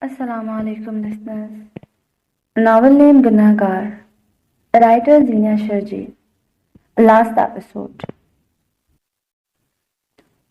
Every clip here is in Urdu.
Assalamu alaikum listeners. Novel name Gunagar. Writer Zina Sharji. Last episode.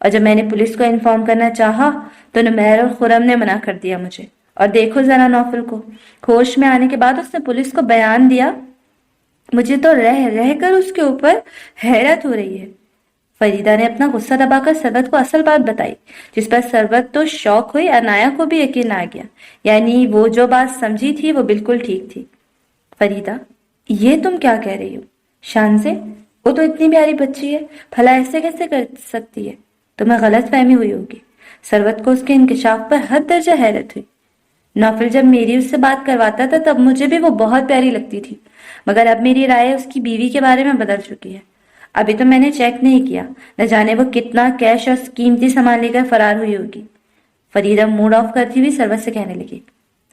اور جب میں نے پولیس کو انفارم کرنا چاہا تو نمیر اور خرم نے منع کر دیا مجھے. اور دیکھو ذرا نوفل کو، ہوش میں آنے کے بعد اس نے پولیس کو بیان دیا. مجھے تو رہ رہ کر اس کے اوپر حیرت ہو رہی ہے. فریدہ نے اپنا غصہ دبا کر سربت کو اصل بات بتائی، جس پر سربت تو شوق ہوئی، عنایا کو بھی یقین آ گیا. یعنی وہ جو بات سمجھی تھی وہ بالکل ٹھیک تھی. فریدہ، یہ تم کیا کہہ رہی ہو؟ شان سے، وہ تو اتنی پیاری بچی ہے، بھلا ایسے کیسے کر سکتی ہے؟ تمہیں غلط فہمی ہوئی ہوگی. سربت کو اس کے انکشاف پر حد درجہ حیرت ہوئی. نوفل جب میری اس سے بات کرواتا تھا تب مجھے بھی وہ بہت پیاری لگتی تھی، مگر اب میری رائے اس کی بیوی کے بارے میں بدل چکی ہے. ابھی تو میں نے چیک نہیں کیا، نہ جانے وہ کتنا کیش اور قیمتی سامان لے کر فرار ہوئی ہوگی. فریدہ موڈ آف کرتی ہوئی سربت سے کہنے لگی،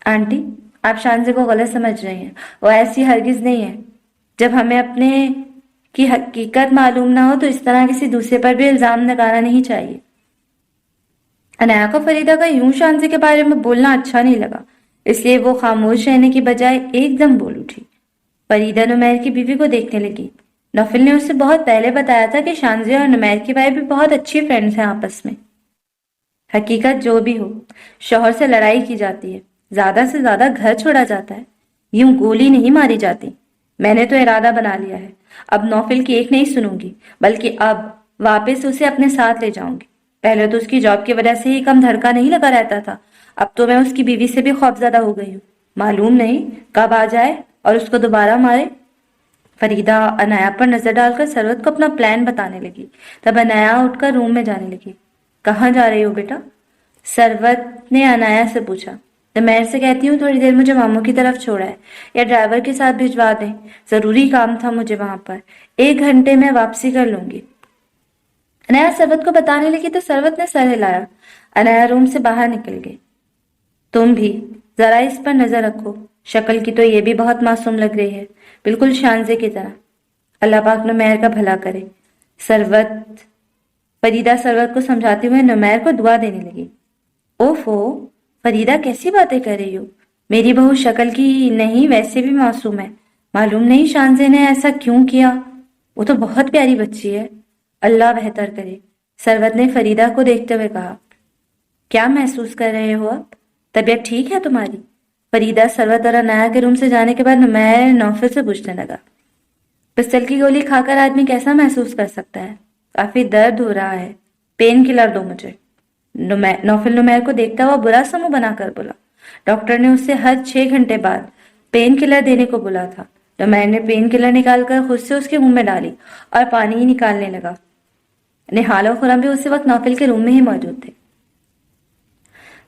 آنٹی آپ شانزے کو غلط سمجھ رہی ہیں، وہ ایسی ہرگز نہیں ہے. جب ہمیں اپنے کی حقیقت معلوم نہ ہو تو اس طرح کسی دوسرے پر بھی الزام لگانا نہیں چاہیے. عنایا کو فریدہ کا یوں شانزے کے بارے میں بولنا اچھا نہیں لگا، اس لیے وہ خاموش رہنے کی بجائے ایک دم بول اٹھی. فریدہ نمیر کی بیوی کو دیکھنے لگی. نوفل نے اسے بہت پہلے بتایا تھا کہ شانزے اور نمیر کی وائف بھی بہت اچھی فرینڈز ہیں آپس میں. حقیقت جو بھی ہو، شوہر سے لڑائی کی جاتی ہے، زیادہ سے زیادہ گھر چھوڑا جاتا ہے، یوں گولی نہیں ماری جاتی. میں نے تو ارادہ بنا لیا ہے، اب نوفل کی ایک نہیں سنوں گی، بلکہ اب واپس اسے اپنے ساتھ لے جاؤں گی. پہلے تو اس کی جاب کی وجہ سے ہی کم دھڑکا نہیں لگا رہتا تھا، اب تو میں اس کی بیوی سے بھی خوفزدہ ہو گئی ہوں. معلوم نہیں کب آ جائے اور اس کو دوبارہ مارے. فریدہ عنایا پر نظر ڈال کر سربت کو اپنا پلان بتانے لگی. تب عنایا اٹھ کر روم میں جانے لگی. کہاں جا رہی ہو بیٹا؟ سربت نے عنایا سے پوچھا. نمیر سے کہتی ہوں تھوڑی دیر مجھے ماموں کی طرف چھوڑا ہے، یا ڈرائیور کے ساتھ بھجوا دیں، ضروری کام تھا مجھے وہاں پر، 1 گھنٹے میں واپسی کر لوں گی. عنایا سربت کو بتانے لگی تو سربت نے سر ہلایا. عنایا روم سے باہر نکل گئی. تم بھی ذرا اس پر نظر رکھو، شکل کی تو یہ بھی بہت معصوم لگ رہی ہے، بالکل شانزے کی طرح. اللہ پاک نمیر کا بھلا کرے. فریدہ سربت کو سمجھاتے ہوئے نمیر کو دعا دینے لگی. اوفو فریدہ، کیسی باتیں کر رہی ہو؟ میری بہو شکل کی نہیں ویسے بھی معصوم ہے، معلوم نہیں شانزے نے ایسا کیوں کیا، وہ تو بہت پیاری بچی ہے. اللہ بہتر کرے، سربت نے فریدہ کو دیکھتے ہوئے کہا. کیا محسوس کر رہے ہو اب؟ طبیعت ٹھیک ہے تمہاری؟ فریدہ سربت اور عنایا کے روم سے جانے کے بعد نمیر نوفل سے پوچھنے لگا. پستل کی گولی کھا کر آدمی کیسا محسوس کر سکتا ہے؟ کافی درد ہو رہا ہے، پین کلر دو مجھے. نوفل نمیر کو دیکھتا ہوا برا سا منہ بنا کر بولا. ڈاکٹر نے اسے ہر 6 گھنٹے بعد پین کلر دینے کو بولا تھا. نمیر نے پین کلر نکال کر خود سے اس کے منہ میں ڈالی اور پانی ہی نکالنے لگا. نہال اور خرم بھی اسی وقت نوفل کے روم میں ہی موجود تھے.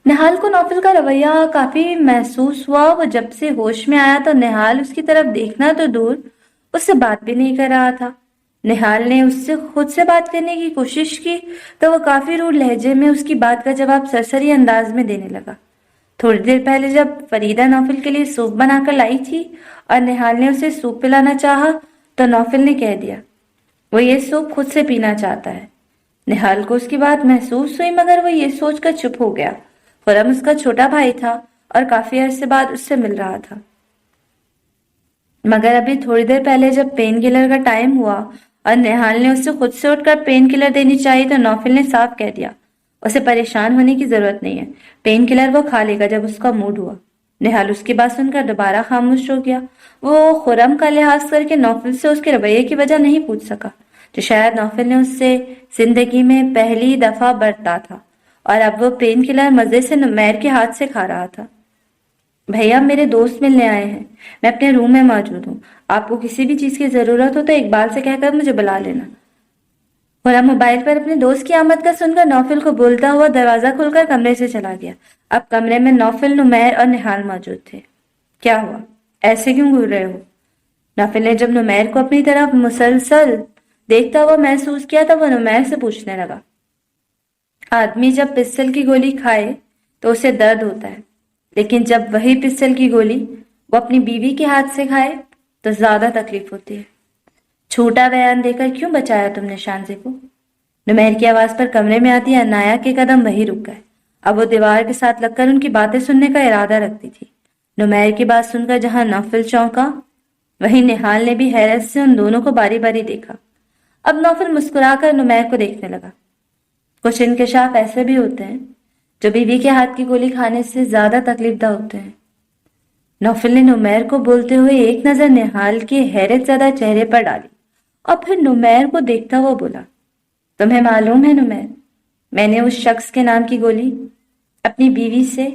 نہال کو نوفل کا رویہ کافی محسوس ہوا. وہ جب سے ہوش میں آیا تو نہال اس کی طرف دیکھنا تو دور، اس سے بات بھی نہیں کر رہا تھا. نہال نے اس سے خود سے بات کرنے کی کوشش کی تو وہ کافی روڈ لہجے میں اس کی بات کا جواب سرسری انداز میں دینے لگا. تھوڑی دیر پہلے جب فریدہ نوفل کے لیے سوپ بنا کر لائی تھی اور نہال نے اسے سوپ پلانا چاہا تو نوفل نے کہہ دیا وہ یہ سوپ خود سے پینا چاہتا ہے. نہال کو اس کی بات محسوس ہوئی، مگر وہ یہ سوچ کر چپ ہو گیا. خرم اس کا چھوٹا بھائی تھا اور کافی عرصے بعد اس سے مل رہا تھا. مگر ابھی تھوڑی دیر پہلے جب پین کلر کا ٹائم ہوا اور نہال نے اسے خود سے اٹھ کر پین کلر دینی چاہی تو نوفل نے صاف کہہ دیا اسے پریشان ہونے کی ضرورت نہیں ہے، پین کلر وہ کھا لے گا جب اس کا موڈ ہوا. نہال اس کی بات سن کر دوبارہ خاموش ہو گیا. وہ خرم کا لحاظ کر کے نوفل سے اس کے رویے کی وجہ نہیں پوچھ سکا، جو شاید نوفل نے اس سے زندگی میں پہلی دفعہ برتا تھا، اور اب وہ پین کلر مزے سے نمیر کے ہاتھ سے کھا رہا تھا. بھیا میرے دوست ملنے آئے ہیں، میں اپنے روم میں موجود ہوں، آپ کو کسی بھی چیز کی ضرورت ہو تو اقبال سے کہہ کر مجھے بلا لینا. خرم موبائل پر اپنے دوست کی آمد کا سن کر نوفل کو بولتا ہوا دروازہ کھول کر کمرے سے چلا گیا. اب کمرے میں نوفل، نمیر اور نہال موجود تھے. کیا ہوا؟ ایسے کیوں گھور رہے ہو؟ نوفل نے جب نمیر کو اپنی طرف مسلسل دیکھتا ہوا محسوس کیا تو وہ نمیر سے پوچھنے لگا. آدمی جب پستل کی گولی کھائے تو اسے درد ہوتا ہے، لیکن جب وہی پستل کی گولی وہ اپنی بیوی کے ہاتھ سے کھائے تو زیادہ تکلیف ہوتی ہے. چھوٹا بیان دے کر کیوں بچایا تم نے شانزے کو؟ نمیر کی آواز پر کمرے میں آتی عنایا کے قدم وہی رک گئے. اب وہ دیوار کے ساتھ لگ کر ان کی باتیں سننے کا ارادہ رکھتی تھی. نمیر کی بات سن کر جہاں نوفل چونکا، وہیں نہال نے بھی حیرت سے ان دونوں کو باری باری دیکھا. اب نوفل مسکرا کر نمیر کو دیکھنے لگا. کچھ انکشاف ایسے بھی ہوتے ہیں جو بیوی کے ہاتھ کی گولی کھانے سے زیادہ تکلیف دہ ہوتے ہیں۔ نوفل نے نمیر کو بولتے ہوئے ایک نظر نہال کے حیرت زدہ چہرے پر ڈالی اور پھر نمیر کو دیکھتا ہوا بولا، تمہیں معلوم ہے نمیر، میں نے اس شخص کے نام کی گولی اپنی بیوی سے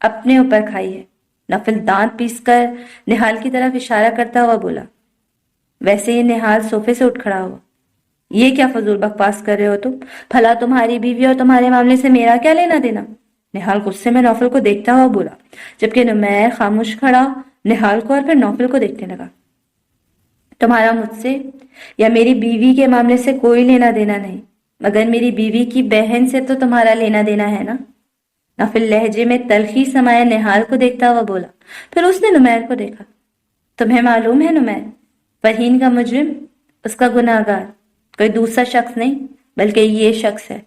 اپنے اوپر کھائی ہے۔ نوفل دانت پیس کر نہال کی طرف اشارہ کرتا ہوا بولا۔ ویسے ہی نہال صوفے سے اٹھ کھڑا ہوا۔ یہ کیا فضول بکواس کر رہے ہو تم؟ بھلا تمہاری بیوی اور تمہارے معاملے سے میرا کیا لینا دینا؟ نہال غصے میں نوفل کو دیکھتا ہوا بولا، جبکہ نمیر خاموش کھڑا نہال کو اور پھر نوفل کو دیکھنے لگا۔ تمہارا مجھ سے یا میری بیوی کے معاملے سے کوئی لینا دینا نہیں، مگر میری بیوی کی بہن سے تو تمہارا لینا دینا ہے نا؟ نوفل لہجے میں تلخی سمائے نہال کو دیکھتا ہوا بولا، پھر اس نے نمیر کو دیکھا۔ تمہیں معلوم ہے نمیر، فرحین کا مجرم، اس کا گناہگار کوئی دوسرا شخص نہیں بلکہ یہ شخص ہے۔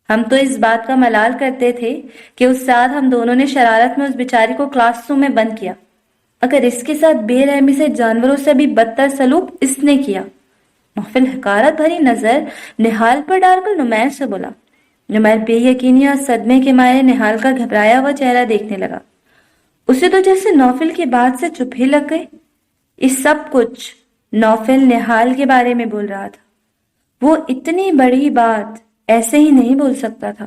ہم تو اس بات کا ملال کرتے تھے کہ اس رات ہم دونوں نے شرارت میں اس بیچاری کو کلاس روم میں بند کیا، اگر اس کے ساتھ بے رحمی سے جانوروں سے بھی بدتر سلوک اس نے کیا۔ نوفل حقارت بھری نظر نہال پر ڈال کر نمیر سے بولا۔ نمیر بے یقینی اور صدمے کے مارے نہال کا گھبرایا ہوا چہرہ دیکھنے لگا۔ اسے تو جیسے نوفل کی بات سے چپ ہی لگ گئی۔ اس سب کچھ نوفل نہال کے بارے میں بول رہا تھا۔ وہ اتنی بڑی بات ایسے ہی نہیں بول سکتا تھا،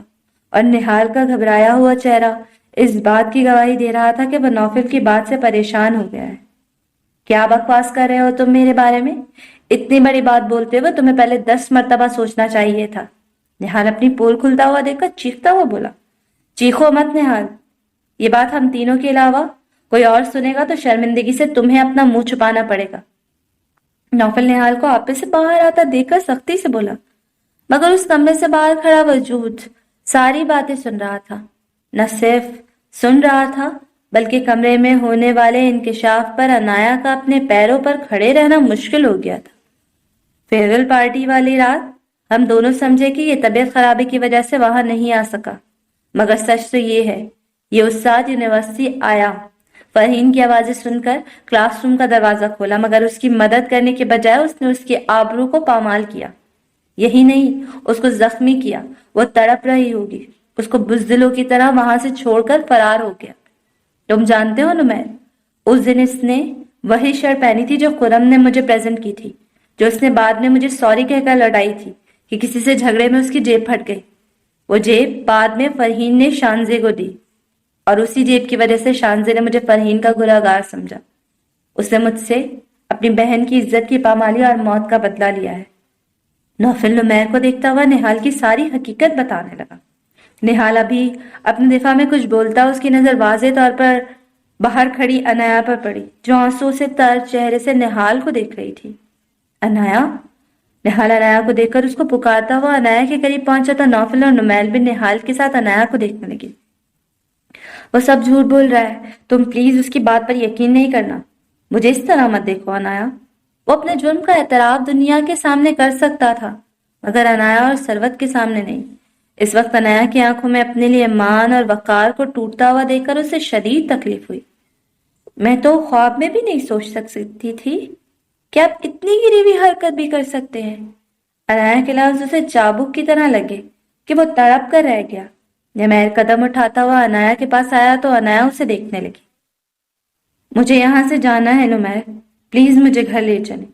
اور نہال کا گھبرایا ہوا چہرہ اس بات کی گواہی دے رہا تھا کہ وہ نوفل کی بات سے پریشان ہو گیا ہے۔ کیا بکواس کر رہے ہو تم میرے بارے میں؟ اتنی بڑی بات بولتے ہوئے تمہیں پہلے 10 مرتبہ سوچنا چاہیے تھا۔ نہال اپنی پول کھلتا ہوا دیکھ کر چیختا ہوا بولا۔ چیخو مت نہال، یہ بات ہم تینوں کے علاوہ کوئی اور سنے گا تو شرمندگی سے تمہیں اپنا منہ چھپانا پڑے گا۔ نوفل نہال کو آپے سے باہر آتا دیکھ کر سختی سے بولا، مگر اس کمرے سے باہر کھڑا وجود ساری باتیں سن رہا تھا۔ نہ صرف سن رہا تھا بلکہ کمرے میں ہونے والے انکشاف پر عنایا کا اپنے پیروں پر کھڑے رہنا مشکل ہو گیا تھا۔ فیئرویل پارٹی والی رات ہم دونوں سمجھے کہ یہ طبیعت خرابی کی وجہ سے وہاں نہیں آ سکا، مگر سچ تو یہ ہے یہ استاد یونیورسٹی آیا۔ فرحین کی آوازیں سن کر کلاس روم کا دروازہ کھولا، مگر اس کی مدد کرنے کے بجائے اس نے اس کی آبرو کو پامال کیا۔ یہی نہیں، اس کو زخمی کیا۔ وہ تڑپ رہی ہوگی، اس کو بزدلوں کی طرح وہاں سے چھوڑ کر فرار ہو گیا۔ تم جانتے ہو نمیر، اس دن اس نے وہی شرٹ پہنی تھی جو خرم نے مجھے پریزنٹ کی تھی، جو اس نے بعد میں مجھے سوری کہہ کر لوٹائی تھی کہ کسی سے جھگڑے میں اس کی جیب پھٹ گئی۔ وہ جیب بعد میں فرحین نے شانزے کو دی، اور اسی جیب کی وجہ سے شانزے نے مجھے فرحین کا گنہگار سمجھا۔ اس نے مجھ سے اپنی بہن کی عزت کی پامالی اور موت کا بدلہ لیا ہے۔ نوفل نمیر کو دیکھتا ہوا نہال کی ساری حقیقت بتانے لگا۔ نہال ابھی اپنے دفاع میں کچھ بولتا، اس کی نظر واضح طور پر باہر کھڑی عنایا پر پڑی، جو آنسو سے تر چہرے سے نہال کو دیکھ رہی تھی۔ عنایا؟ نہال عنایا کو دیکھ کر اس کو پکارتا ہوا عنایا کے قریب پہنچا تو نوفل اور نمیر بھی نہال کے ساتھ عنایا کو دیکھنے لگے۔ وہ سب جھوٹ بول رہا ہے، تم پلیز اس کی بات پر یقین نہیں کرنا۔ مجھے اس طرح مت دیکھو عنایا۔ وہ اپنے جرم کا اعتراف دنیا کے سامنے کر سکتا تھا، مگر عنایا اور ثروت کے سامنے نہیں۔ اس وقت عنایا کی آنکھوں میں اپنے لیے مان اور وقار کو ٹوٹتا ہوا دیکھ کر اسے شدید تکلیف ہوئی۔ میں تو خواب میں بھی نہیں سوچ سکتی تھی کہ آپ اتنی گری ہوئی حرکت بھی کر سکتے ہیں۔ عنایا کے لفظ اسے چابک کی طرح لگے کہ وہ تڑپ کر رہ گیا۔ نمیر قدم اٹھاتا ہوا عنایا کے پاس آیا تو عنایا اسے دیکھنے لگی۔ مجھے یہاں سے جانا ہے نمیر، پلیز مجھے گھر لے چلیں۔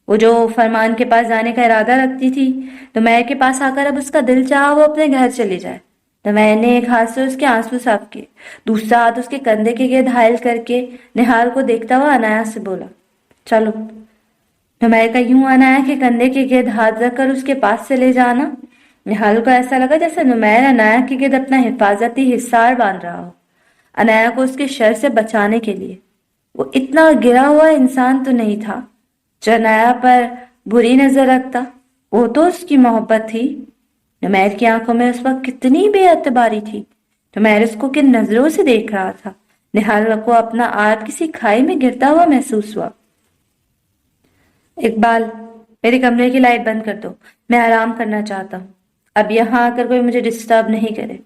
وہ جو فرمان کے پاس جانے کا ارادہ رکھتی تھی، نمیر کے پاس آ کر اب اس کا دل چاہا وہ اپنے گھر چلی جائے۔ نمیر نے ایک ہاتھ سے اس کے آنسو صاف کیے، دوسرا ہاتھ اس کے کندھے کے گرد حائل کر کے نہال کو دیکھتا ہوا عنایا سے بولا، چلو۔ نمیر کا یوں عنایا کے کندھے کے گرد ہاتھ رکھ کر اس کے پاس سے لے جانا، نہال کو ایسا لگا جیسے نمیر عنایا کے گرد اپنا حفاظتی حصار باندھ رہا ہو، عنایا کو اس کے شر سے بچانے کے لیے۔ وہ اتنا گرا ہوا انسان تو نہیں تھا جو عنایا پر بری نظر رکھتا، وہ تو اس کی محبت تھی۔ نمیر کی آنکھوں میں اس وقت کتنی بے اعتباری تھی۔ نمیر اس کو کن نظروں سے دیکھ رہا تھا۔ نہال کو اپنا آپ کسی کھائی میں گرتا ہوا محسوس ہوا۔ اقبال، میرے کمرے کی لائٹ بند کر دو، میں آرام کرنا چاہتا ہوں، اب یہاں آ کر کوئی مجھے ڈسٹرب نہیں کرے۔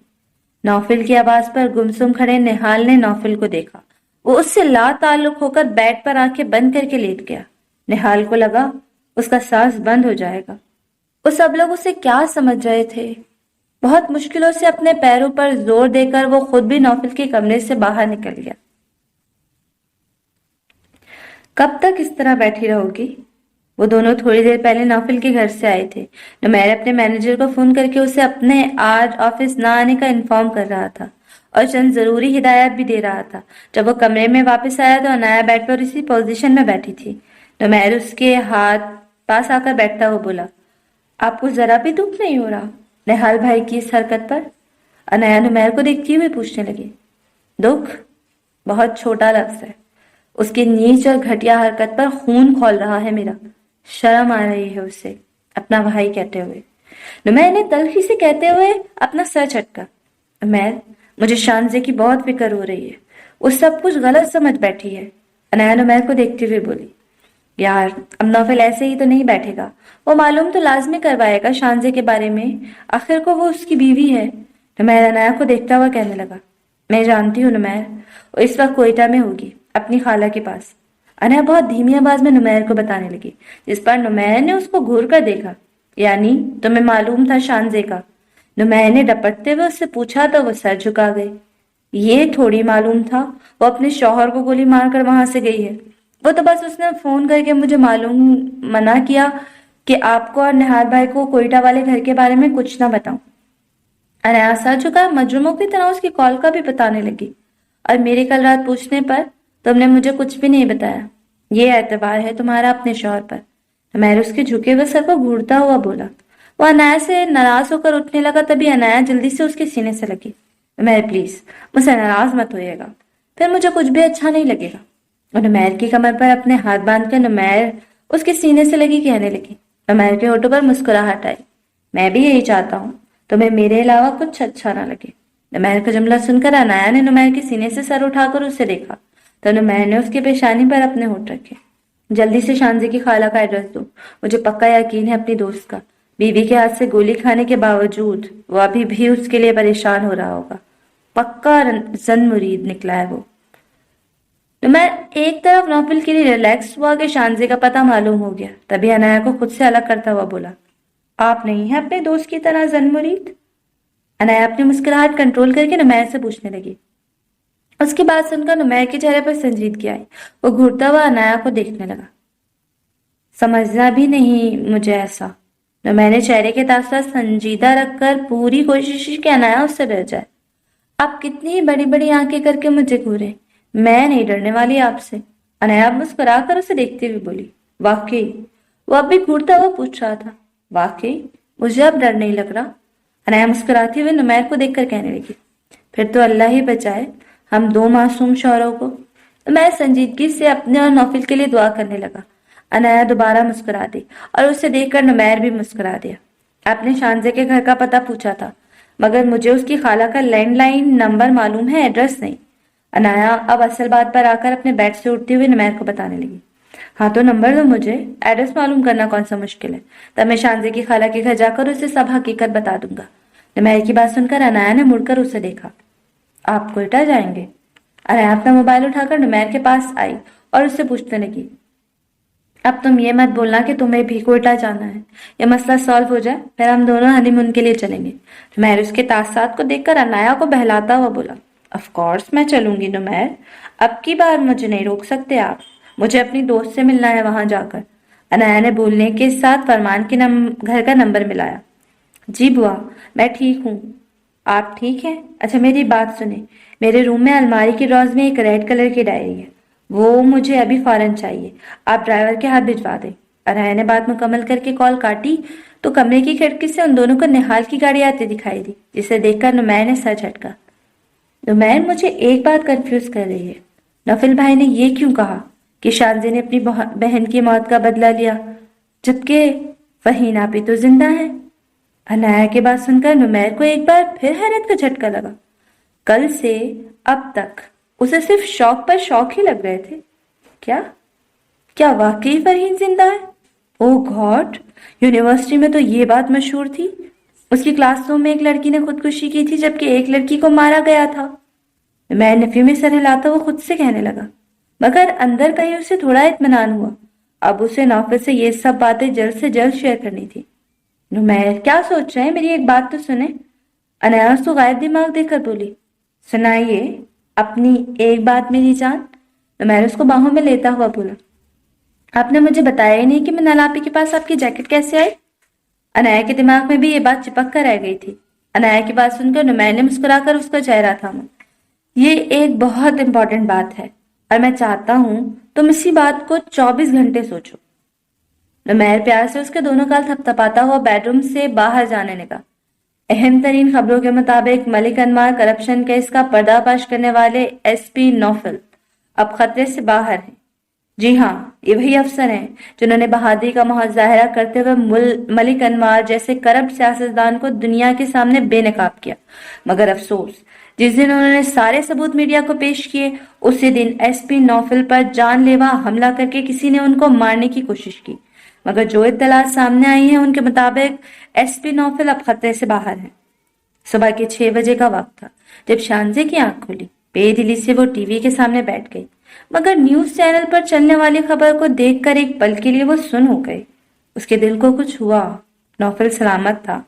نوفل کی آواز پر گمسم کھڑے نہال نے نوفل کو دیکھا۔ وہ اس سے لا تعلق ہو کر بیڈ پر آنکھیں بند کر کے لیٹ گیا۔ نہال کو لگا اس کا سانس بند ہو جائے گا۔ وہ سب لوگ اسے کیا سمجھ رہے تھے؟ بہت مشکلوں سے اپنے پیروں پر زور دے کر وہ خود بھی نوفل کے کمرے سے باہر نکل گیا۔ کب تک اس طرح بیٹھی رہو گی؟ وہ دونوں تھوڑی دیر پہلے نوفل کے گھر سے آئے تھے۔ نمیر اپنے مینیجر کو فون کر کے اسے اپنے آج آفس نہ آنے کا انفارم کر رہا تھا اور چند ضروری ہدایات بھی دے رہا تھا۔ جب وہ کمرے میں واپس آیا تو انایا بیڈ پر اسی پوزیشن میں بیٹھی تھی۔ نمیر اس کے ہاتھ پاس آ کر بیٹھتا ہوا بولا، آپ کو ذرا بھی دکھ نہیں ہو رہا نہال بھائی کی اس حرکت پر؟ انایا نمیر کو دیکھتی ہوئے پوچھنے لگی۔ دکھ بہت چھوٹا لفظ ہے، اس کی نیچ اور گھٹیا حرکت پر خون کھول رہا ہے میرا۔ شرم آ رہی ہے اسے اپنا بھائی کہتے ہوئے۔ نمیر نے تلخی سے کہتے ہوئے اپنا سر جھٹکا۔ نمیر، مجھے شانزے کی بہت فکر ہو رہی ہے، وہ سب کچھ غلط سمجھ بیٹھی ہے۔ انایا نمیر کو دیکھتے ہوئے بولی، یار اب نوفل ایسے ہی تو نہیں بیٹھے گا، وہ معلوم تو لازمی کروائے گا شانزے کے بارے میں، آخر کو وہ اس کی بیوی ہے۔ نمیر انایا کو دیکھتا ہوا کہنے لگا، میں جانتی ہوں نمیر، وہ اس وقت کوئٹہ میں ہوگی اپنی خالہ کے پاس۔ انایا بہت دھیمی آواز میں نمیر کو بتانے لگی، جس پر نمیر نے اس کو گھور کر دیکھا۔ یعنی تمہیں معلوم تھا شانزے کا؟ نمیر نے ڈپٹتے ہوئے اس سے پوچھا تو وہ سر جھکا گئی۔ یہ تھوڑی معلوم تھا وہ اپنے شوہر کو گولی مار کر وہاں سے گئی ہے، وہ تو بس اس نے فون کر کے مجھے معلوم منع کیا کہ آپ کو اور نہاد بھائی کو کوئٹہ والے گھر کے بارے میں کچھ نہ بتاؤں۔ انایا سر جھکا مجرموں کی طرح اس کی کال کا بھی بتانے لگی، اور میرے کل رات پوچھنے پر تم نے مجھے کچھ بھی نہیں بتایا، یہ اعتبار ہے تمہارا اپنے شوہر پر؟ نمیر اس کے جھکے ہوئے سر کو گھورتا ہوا بولا۔ وہ انایا سے ناراض ہو کر اٹھنے لگا، تبھی انایا جلدی سے اس کے سینے سے لگی۔ نمیر پلیز مجھ سے ناراض مت ہوئے گا، پھر مجھے کچھ بھی اچھا نہیں لگے گا۔ اور نمیر کی کمر پر اپنے ہاتھ باندھ کر نمیر اس کے سینے سے لگی کہنے لگی۔ نمیر کے ہونٹوں پر مسکراہٹ آئی، میں بھی یہی چاہتا ہوں، تمہیں میرے علاوہ کچھ اچھا نہ لگے۔ نمیر کا جملہ سن کر انایا نے نمیر کے سینے سے سر اٹھا کر اسے دیکھا تو نمیر نے اس کی پیشانی پر اپنے ہونٹ رکھے۔ جلدی سے شانزے کی خالہ کا ایڈریس دو، مجھے پکا یقین ہے اپنی دوست کا، بیوی کے ہاتھ سے گولی کھانے کے باوجود وہ ابھی بھی اس کے لیے پریشان ہو رہا ہوگا۔ پکا زن مرید نکلا ہے وہ۔ نمیر ایک طرف نوفل کے لیے ریلیکس ہوا کہ شانزے کا پتہ معلوم ہو گیا، تبھی انایا کو خود سے الگ کرتا ہوا بولا، آپ نہیں ہیں اپنے دوست کی طرح زن مرید؟ انایا اپنی مسکراہٹ کنٹرول کر کے نمیر سے پوچھنے لگی۔ اس کی بات سن کر نمیر کے چہرے پر سنجیدگی آئی، وہ گھورتا ہوا انایا کو دیکھنے لگا۔ سمجھنا بھی نہیں مجھے ایسا۔ نمیر نے چہرے کے تاثرات سنجیدہ رکھ کر پوری کوشش کی کہ انایا اس سے ڈر جائے۔ آپ کتنی بڑی بڑی آنکھیں کر کے مجھے گھورے، میں نہیں ڈرنے والی آپ سے۔ انایا مسکرا کر اسے دیکھتے ہوئے بولی، واقعی؟ وہ اب بھی گھورتا ہوا پوچھ رہا تھا، واقعی مجھے اب ڈر نہیں لگ رہا؟ انایا مسکراتی ہوئے نمیر کو دیکھ کر کہنے لگی، پھر تو اللہ ہی بچائے ہم دو معصوم شوہروں کو۔ میں سنجیدگی سے اپنے اور نوفل کے لیے دعا کرنے لگا۔ انایا دوبارہ مسکرا دی اور اسے دیکھ کر نمیر بھی مسکرا دیا۔ آپ نے شانزے کے گھر کا پتہ پوچھا تھا، مگر مجھے اس کی خالہ کا لینڈ لائن نمبر معلوم ہے، ایڈریس نہیں۔ انایا اب اصل بات پر آ کر اپنے بیڈ سے اٹھتے ہوئے نمیر کو بتانے لگی، ہاں تو نمبر دو مجھے، ایڈریس معلوم کرنا کون سا مشکل ہے، تب میں شانزے کی خالہ کے گھر جا کر اسے سب حقیقت بتا دوں گا۔ نمیر کی بات سن کر انایا نے مڑ کر اسے دیکھا۔ آپ کوئٹہ جائیں گے؟ انایا اپنا موبائل اٹھا کر نمیر کے پاس آئی اور اس سے پوچھنے لگی، اب تم یہ مت بولنا کہ تمہیں بھی کوئٹہ جانا ہے، یہ مسئلہ سالو ہو جائے پھر ہم دونوں ہنی مون کے لیے چلیں گے۔ نمیر اس کے تاثرات کو دیکھ کر انایا کو بہلاتا ہوا بولا، آف کورس میں چلوں گی نمیر، اب کی بار مجھے نہیں روک سکتے آپ، مجھے اپنی دوست سے ملنا ہے وہاں جا کر۔ انایا نے بولنے کے ساتھ فرمان کے گھر کا نمبر ملایا۔ جی بوا میں ٹھیک ہوں، آپ ٹھیک ہیں؟ اچھا میری بات سنیں، میرے روم میں الماری کی ڈراز میں ایک ریڈ کلر کی ڈائری ہے، وہ مجھے ابھی فوراً چاہیے، آپ ڈرائیور کے ہاتھ بھجوا دیں۔ انایا نے بات مکمل کر کے کال کاٹی تو کمرے کی کھڑکی سے ان دونوں کو نہال کی گاڑی آتی دکھائی دی، جسے دیکھ کر نمیر نے سر جھٹکا۔ نمیر مجھے ایک بات کنفیوز کر رہی ہے، نوفل بھائی نے یہ کیوں کہا کہ شانزے نے اپنی بہن کی موت کا بدلہ لیا جبکہ فہین آپی تو زندہ ہیں؟ انایا کی بات سن کر نمیر کو ایک بار پھر حیرت کا جھٹکا لگا۔ کل سے اب تک اسے صرف شوق پر شوق ہی لگ رہے تھے، کیا واقعی فرحین زندہ ہے؟ او گاڈ، یونیورسٹی میں تو یہ بات مشہور تھی، اس کی کلاس روم میں ایک لڑکی نے خودکشی کی تھی جبکہ ایک لڑکی کو مارا گیا تھا۔ میں نفی میں سر ہلاتا وہ خود سے کہنے لگا، مگر اندر کہیں اسے تھوڑا اطمینان ہوا، اب اسے نوفل سے یہ سب باتیں جلد سے جلد شیئر کرنی تھی۔ نمیر کیا سوچ رہے ہیں، میری ایک بات تو سنیں۔ انایا اس کو غائب دماغ دیکھ کر بولی، سنائیے اپنی ایک بات میری جان۔ نمیر اس کو باہوں میں لیتا ہوا بولا، آپ نے مجھے بتایا ہی نہیں کہ منال آپی کے پاس آپ کی جیکٹ کیسے آئی؟ انایا کے دماغ میں بھی یہ بات چپک کر رہ گئی تھی۔ انایا کی بات سن کر نمیر نے مسکرا کر اس کا چہرہ تھاما۔ یہ ایک بہت امپورٹنٹ بات ہے اور میں چاہتا ہوں تم اسی بات کو 24 گھنٹے سوچو۔ نمیر پیار سے اس کے دونوں گال تھپتھپاتا ہوا بیڈ روم سے باہر جانے لگا۔ اہم ترین خبروں کے مطابق ملک انمار کرپشن کیس کا پردہ فاش کرنے والے ایس پی نوفل اب خطرے سے باہر ہیں۔ جی ہاں، یہ وہی افسر ہیں جنہوں نے بہادری کا مظاہرہ کرتے ہوئے ملک انوار جیسے کرپٹ سیاستدان کو دنیا کے سامنے بے نقاب کیا، مگر افسوس جس دن انہوں نے سارے ثبوت میڈیا کو پیش کیے اسی دن ایس پی نوفل پر جان لیوا حملہ کر کے کسی نے ان کو مارنے کی کوشش کی، مگر جو اطلاعات سامنے آئی ہیں ان کے مطابق ایس پی نوفل اب خطرے سے باہر ہیں۔ صبح کے 6 بجے کا وقت تھا جب شانزے کی آنکھ کھلی۔ بے دلی سے وہ ٹی وی کے سامنے بیٹھ گئی، مگر نیوز چینل پر چلنے والی خبر کو دیکھ کر ایک پل کے لیے وہ سن ہو گئی۔ اس کے دل کو کچھ ہوا، نوفل سلامت تھا۔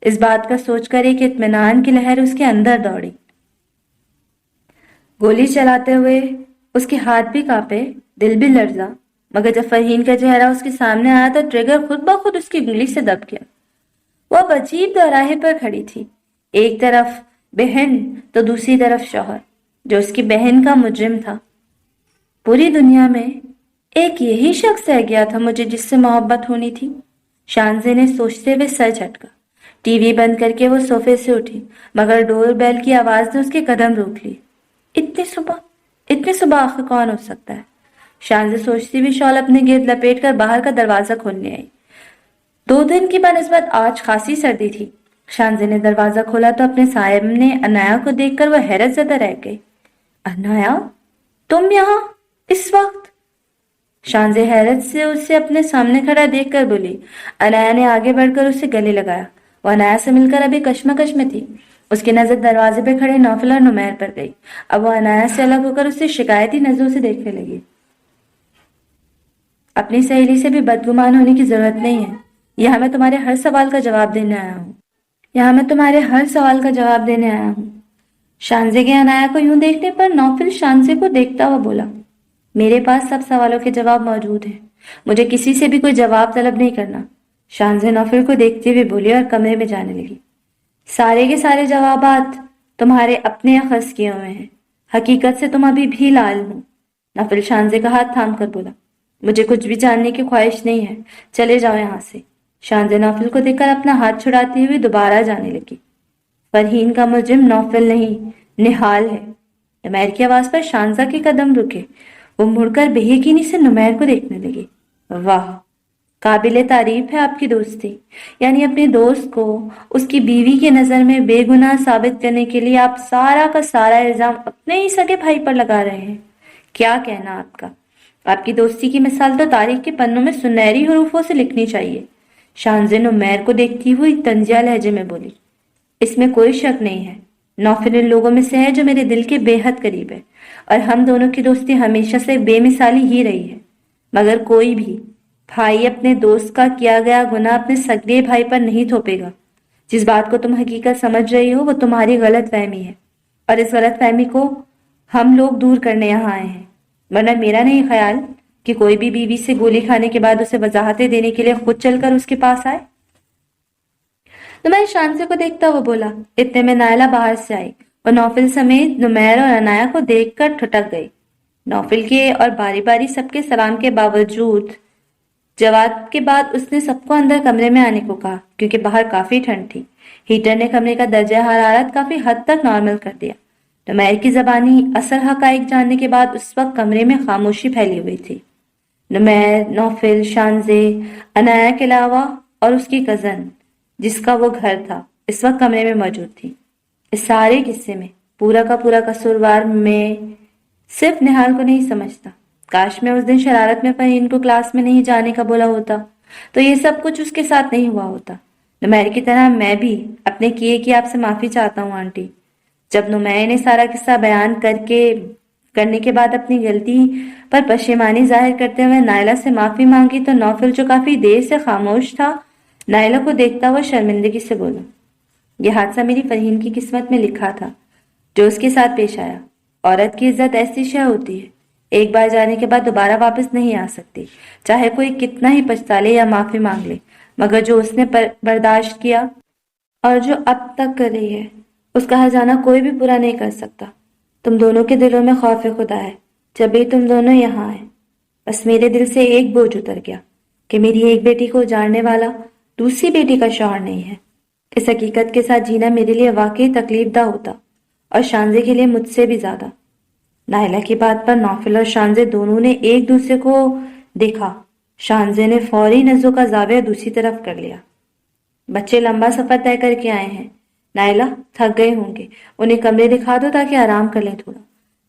اس بات کا سوچ کر ایک اطمینان کی لہر اس کے اندر دوڑی۔ گولی چلاتے ہوئے اس کے ہاتھ بھی کانپے، دل بھی لرزا، مگر جب فرحین کا چہرہ اس کے سامنے آیا تو ٹریگر خود بخود اس کی انگلی سے دب گیا۔ وہ اب عجیب دوراہے پر کھڑی تھی، ایک طرف بہن تو دوسری طرف شوہر جو اس کی بہن کا مجرم تھا۔ پوری دنیا میں ایک یہی شخص رہ گیا تھا مجھے جس سے محبت ہونی تھی۔ شانزے نے سوچتے ہوئے سر جھٹکا۔ ٹی وی بند کر کے وہ صوفے سے اٹھی، مگر ڈور بیل کی آواز نے اس کے قدم روک لی۔ اتنی صبح آخر کون ہو سکتا ہے؟ شانزے سوچتی ہوئی شال اپنے گرد لپیٹ کر باہر کا دروازہ کھولنے آئی۔ 2 دن کی بنسبت آج خاصی سردی تھی۔ شانزے نے دروازہ کھولا تو اپنے سامنے انایا کو دیکھ کر وہ حیرت زدہ رہ گئی۔ انایا، تم یہاں اس وقت؟ شانزے حیرت سے اسے اپنے سامنے کھڑا دیکھ کر بولی۔ انایا نے آگے بڑھ کر اسے گلے لگایا۔ وہ انایا سے مل کر ابھی کشمکش میں تھی۔ اس کی نظر دروازے پہ کھڑے نوفل اور نمیر پر گئی۔ اب وہ انایا سے الگ ہو کر اسے شکایتی نظروں سے دیکھنے لگی۔ اپنی سہیلی سے بھی بدگمان ہونے کی ضرورت نہیں ہے۔ یہاں میں تمہارے ہر سوال کا جواب دینے آیا ہوں۔ شانزے کے انایا کو یوں دیکھنے پر نوفل شانزے کو دیکھتا ہوا بولا، میرے پاس سب سوالوں کے جواب موجود ہیں، مجھے کسی سے بھی کوئی جواب طلب نہیں کرنا۔ شانزے نوفل کو دیکھتے ہوئے بولی اور کمرے میں جانے لگی۔ سارے کے سارے جوابات تمہارے اپنے اخذ کیے ہوئے ہیں، حقیقت سے تم ابھی بھی لال ہو۔ نوفل شانزے کا ہاتھ تھام کر بولا، مجھے کچھ بھی جاننے کی خواہش نہیں ہے، چلے جاؤ یہاں سے۔ شانزے نوفل کو دیکھ کر اپنا ہاتھ چھڑاتی ہوئی دوبارہ جانے لگی۔ فرحین کا مجرم نوفل نہیں، نہال ہے۔ نمیر کی آواز پر شانزہ کے قدم رکے۔ وہ مڑ کر بے یقینی سے نمیر کو دیکھنے لگی۔ واہ، قابل تعریف ہے آپ کی دوستی، یعنی اپنے دوست کو اس کی بیوی کی نظر میں بے گناہ ثابت کرنے کے لیے آپ سارا کا سارا الزام اپنے ہی سگے بھائی پر لگا رہے ہیں۔ کیا کہنا آپ کا؟ آپ کی دوستی کی مثال تو تاریخ کے پنوں میں سنہری حروفوں سے لکھنی چاہیے۔ شانزے نمیر کو دیکھتی ہوئی طنزیہ لہجے میں بولی، اس میں کوئی شک نہیں ہے، نوفل ان لوگوں میں سے ہے جو میرے دل کے بے حد قریب ہے، اور ہم دونوں کی دوستی ہمیشہ سے بے مثالی ہی رہی ہے، مگر کوئی بھی بھائی اپنے دوست کا کیا گیا گناہ اپنے سگے بھائی پر نہیں تھوپے گا۔ جس بات کو تم حقیقت سمجھ رہی ہو وہ تمہاری غلط فہمی ہے، اور اس غلط فہمی کو ہم لوگ دور کرنے یہاں آئے ہیں، ورنہ میرا نہیں خیال کہ کوئی بھی بیوی سے گولی کھانے کے بعد اسے وضاحتیں دینے کے لیے خود چل کر اس کے پاس آئے۔ تو میں شانزے کو دیکھتا ہوا بولا۔ اتنے میں نائلہ باہر سے آئی اور نوفل سمیت نمیر اور انایا کو دیکھ کر ٹھٹک گئی۔ نوفل کے اور باری باری سب کے سلام کے باوجود جواب کے بعد اس نے سب کو اندر کمرے میں آنے کو کہا، کیونکہ باہر کافی ٹھنڈ تھی۔ ہیٹر نے کمرے کا درجہ حرارت کافی حد تک نارمل کر دیا۔ نمیر کی زبانی اصل حقائق جاننے کے بعد اس وقت کمرے میں خاموشی پھیلی ہوئی تھی۔ نمیر، نوفل، شانزے، انایا کے علاوہ اور اس کی کزن جس کا وہ گھر تھا اس وقت کمرے میں موجود تھی۔ اس سارے قصے میں پورا کا پورا قصوروار میں صرف نہال کو نہیں سمجھتا۔ کاش میں اس دن شرارت میں فرحین کو کلاس میں نہیں جانے کا بولا ہوتا تو یہ سب کچھ اس کے ساتھ نہیں ہوا ہوتا۔ نمیر کی طرح میں بھی اپنے کیے کی آپ سے معافی چاہتا ہوں آنٹی۔ جب نمیر نے سارا قصہ بیان کرنے کے بعد اپنی غلطی پر پشیمانی ظاہر کرتے ہوئے نائلہ سے معافی مانگی تو نوفل جو کافی دیر سے خاموش تھا نائلہ کو دیکھتا ہوا شرمندگی سے بولا، یہ حادثہ میری فرحین کی قسمت میں لکھا تھا، جو اس کے ساتھ پیش آیا۔ عورت کی عزت ایسی شے ہوتی ہے، ایک بار جانے کے بعد دوبارہ واپس نہیں آ سکتی، چاہے کوئی کتنا ہی پچھتا لے یا معافی مانگ لے، مگر جو اس نے برداشت کیا اور جو اب تک کر رہی ہے، اس کا ہرجانہ کوئی بھی پورا نہیں کر سکتا۔ تم دونوں کے دلوں میں خوف خدا ہے، جب بھی تم دونوں یہاں آئے۔ بس میرے دل سے ایک بوجھ اتر گیا کہ میری ایک بیٹی کو اجاڑنے والا دوسری بیٹی کا شوہر نہیں ہے۔ اس حقیقت کے ساتھ جینا میرے لیے واقعی تکلیف دہ ہوتا، اور شانزے کے لیے مجھ سے بھی زیادہ۔ نائلہ کی بات پر نوفل اور شانزے دونوں نے ایک دوسرے کو دیکھا۔ شانزے نے فوری نظروں کا زاویہ دوسری طرف کر لیا۔ بچے لمبا سفر طے کر کے آئے ہیں، نائلہ تھک گئے ہوں گے، انہیں کمرے دکھا دو تاکہ آرام کر لیں تھوڑا۔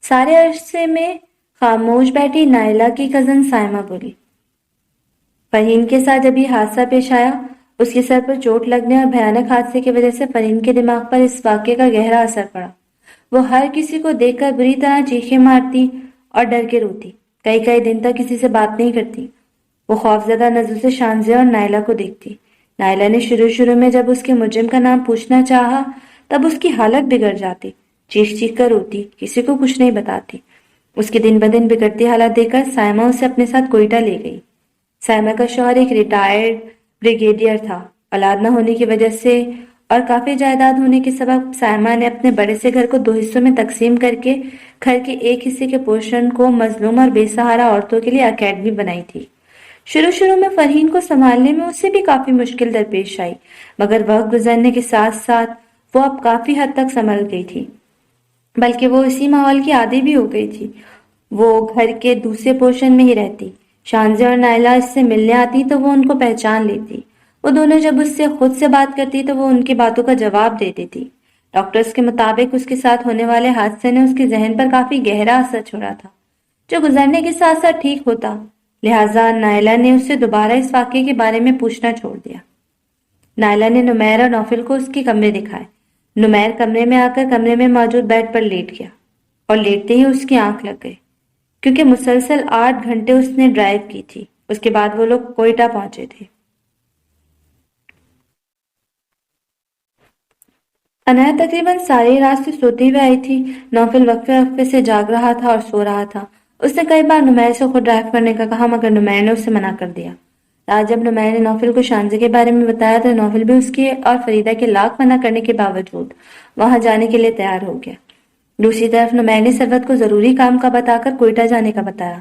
سارے عرصے میں خاموش بیٹھی نائلہ کی کزن سائمہ بولی۔ فرحین کے ساتھ جب یہ حادثہ پیش آیا، اس کے سر پر چوٹ لگنے اور بھیانک حادثے کی وجہ سے فرحین کے دماغ پر اس واقعے کا گہرا اثر پڑا۔ وہ ہر کسی کو دیکھ کر بری طرح چیخیں مارتی اور ڈر کے روتی، کئی دن تک کسی سے بات نہیں کرتی۔ وہ خوفزدہ نظروں سے شانزے اور نائلہ کو دیکھتی۔ نائلہ نے شروع میں جب اس کے مجرم کا نام پوچھنا چاہا، تب اس کی حالت بگڑ جاتی، چیخ کر روتی، کسی کو کچھ نہیں بتاتی۔ اس کی دن بدن بگڑتی حالت دیکھ کر سائمہ اسے اپنے ساتھ کوئٹہ لے گئی۔ سائمہ کا شوہر ایک ریٹائرڈ بریگیڈیئر تھا۔ اولاد نہ ہونے کی وجہ سے اور کافی جائیداد ہونے کے سبب سائمہ نے اپنے بڑے سے گھر کو 2 حصوں میں تقسیم کر کے گھر کے ایک حصے کے پورشن کو مظلوم اور بے سہارا عورتوں کے لیے اکیڈمی بنائی تھی۔ شروع میں فرحین کو سنبھالنے میں اسے بھی کافی مشکل درپیش آئی، مگر وقت گزرنے کے ساتھ ساتھ وہ اب کافی حد تک سنبھل گئی تھی، بلکہ وہ اسی ماحول کی عادی بھی ہو گئی تھی۔ وہ گھر کے دوسرے پورشن میں ہی رہتی۔ شانزے اور نائلہ اس سے ملنے آتی تو وہ ان کو پہچان لیتی۔ وہ دونوں جب اس سے خود سے بات کرتی تو وہ ان کی باتوں کا جواب دے دیتی۔ ڈاکٹرز کے مطابق اس کے ساتھ ہونے والے حادثے نے اس کے ذہن پر کافی گہرا اثر چھوڑا تھا، جو گزرنے کے ساتھ ساتھ ٹھیک ہوتا۔ لہٰذا نائلہ نے اس سے دوبارہ اس واقعے کے بارے میں پوچھنا چھوڑ دیا۔ نائلہ نے نمیر اور نوفل کو اس کے کمرے دکھائے۔ نمیر کمرے میں آ کر کمرے میں موجود بیڈ پر لیٹ گیا، اور لیٹتے ہی اس کی آنکھ لگ گئی، کیونکہ مسلسل 8 گھنٹے اس نے ڈرائیو کی تھی۔ اس کے بعد وہ لوگ کوئٹہ پہنچے تھے۔ عنایت تقریباً ساری رات سے سوتی ہوئی آئی تھی۔ نوفل وقفے سے جاگ رہا تھا اور سو رہا تھا۔ اس نے کئی بار نمیر سے خود ڈرائیو کرنے کا کہا، مگر نمیر نے اسے منع کر دیا۔ آج جب نمیر نے نوفل کو شانزے کے بارے میں بتایا تو نوفل بھی اس کے اور فریدہ کے لاکھ منع کرنے کے باوجود وہاں جانے کے لیے تیار ہو گیا۔ دوسری طرف نمیر نے ثروت کو ضروری کام کا بتا کر کوئٹہ جانے کا بتایا۔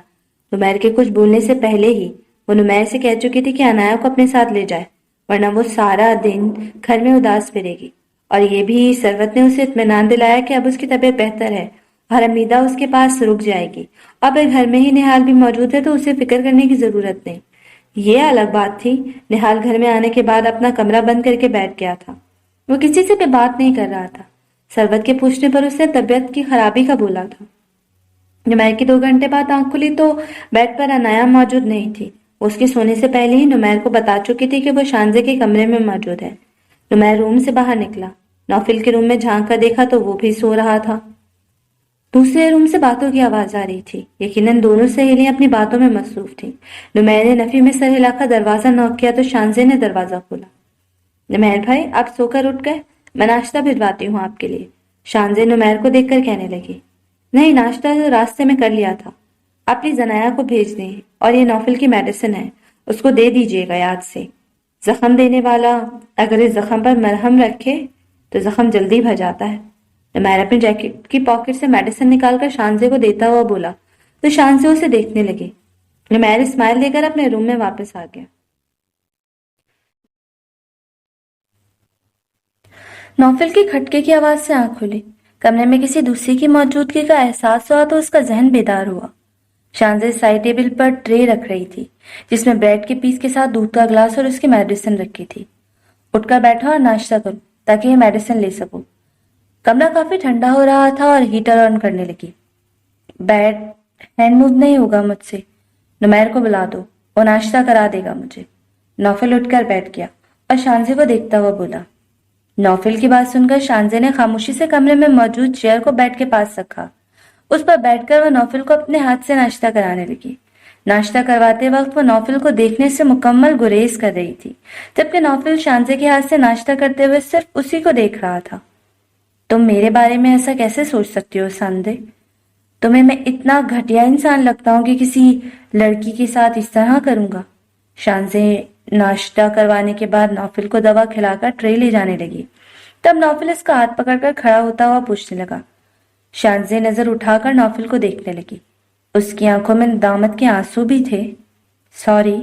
نمیر کے کچھ بولنے سے پہلے ہی وہ نمیر سے کہہ چکی تھی کہ عنایا کو اپنے ساتھ لے جائے، ورنہ وہ سارا دن گھر میں اداس پھرے گی۔ اور یہ بھی ثروت نے اسے اطمینان دلایا کہ اب اس کی طبیعت بہتر ہے اور حمیدہ اس کے پاس رک جائے گی۔ اب گھر میں ہی نہال بھی موجود ہے تو اسے فکر کرنے کی ضرورت نہیں۔ یہ الگ بات تھی، نہال گھر میں آنے کے بعد اپنا کمرہ بند کر کے بیٹھ گیا تھا۔ وہ کسی سے بھی بات نہیں کر رہا تھا۔ ثروت کے پوچھنے پر اس نے طبیعت کی خرابی کا بولا تھا۔ نمیر کی 2 گھنٹے بعد آنکھ کھلی تو بیڈ پر عنایا موجود نہیں تھی۔ اس کے سونے سے پہلے ہی نمیر کو بتا چکی تھی کہ وہ شانزے کے کمرے میں موجود ہے۔ نمیر روم سے باہر نکلا، نوفل کے روم میں جھانک کر دیکھا تو وہ بھی سو رہا تھا۔ دوسرے روم سے باتوں کی آواز آ رہی تھی۔ یقیناً دونوں سہیلیاں اپنی باتوں میں مصروف تھیں۔ نمیر نے نفی میں سر ہلا کر دروازہ نوک کیا تو شانزے نے دروازہ کھولا۔ نمیر بھائی، آپ سو کر اٹھ گئے؟ میں ناشتہ بھجواتی ہوں آپ کے لیے، شانزے نمیر کو دیکھ کر کہنے لگی۔ نہیں، ناشتہ راستے میں کر لیا تھا۔ آپ پلیز عنایا کو بھیج دیں، اور یہ نوفل کی میڈیسن ہے، اس کو دے دیجیے گا یاد سے۔ زخم دینے والا اگر اس زخم پر مرہم رکھے تو زخم جلدی بھر جاتا ہے۔ نمیر اپنی جیکٹ کی پاکٹ سے میڈیسن نکال کر شانزے کو دیتا ہوا بولا تو شانزے اسے دیکھنے لگے۔ نمیر اسمائل دے کر اپنے روم میں واپس آ گیا۔ نوفل کی کھٹکے کی آواز سے آنکھ کھلی۔ کمرے میں کسی دوسری کی موجودگی کا احساس ہوا تو اس کا ذہن بیدار ہوا۔ شانزے سائڈ ٹیبل پر ٹرے رکھ رہی تھی جس میں بریڈ کے پیس کے ساتھ دودھ کا گلاس اور اس کی میڈیسن رکھی تھی۔ اٹھ کر بیٹھا اور ناشتہ کرو تاکہ یہ میڈیسن لے سکو۔ کمرہ کافی ٹھنڈا ہو رہا تھا اور ہیٹر آن کرنے لگی۔ بیڈ ہینڈ موو نہیں ہوگا مجھ سے، نمیر کو بلا دو، وہ ناشتہ کرا دے گا مجھے۔ نوفل اٹھ کر بیٹھ گیا اور شانزے کو دیکھتا ہوا بولا۔ نوفل کی بات سن کر شانزے نے خاموشی سے کمرے میں موجود چیئر کو بیڈ کے پاس رکھا۔ اس پر بیٹھ کر وہ نوفل کو اپنے ہاتھ سے ناشتہ کرانے لگی۔ ناشتہ کرواتے وقت وہ نوفل کو دیکھنے سے مکمل گریز کر رہی تھی، جبکہ نوفل شانزے کے ہاتھ سے ناشتہ کرتے ہوئے صرف اسی کو دیکھ رہا تھا۔ تم میرے بارے میں ایسا کیسے سوچ سکتی ہو ساندے؟ تمہیں میں اتنا گھٹیا انسان لگتا ہوں کہ کسی لڑکی کے ساتھ اس طرح کروں گا؟ شانزے ناشتہ کروانے کے بعد نوفل کو دوا کھلا کر ٹرے لے جانے لگی۔ تب نوفل اس کا ہاتھ پکڑ کر کھڑا ہوتا ہوا پوچھنے لگا۔ شانزے نظر اٹھا کر نوفل کو دیکھنے لگی۔ اس کی آنکھوں میں ندامت کے آنسو بھی تھے۔ سوری۔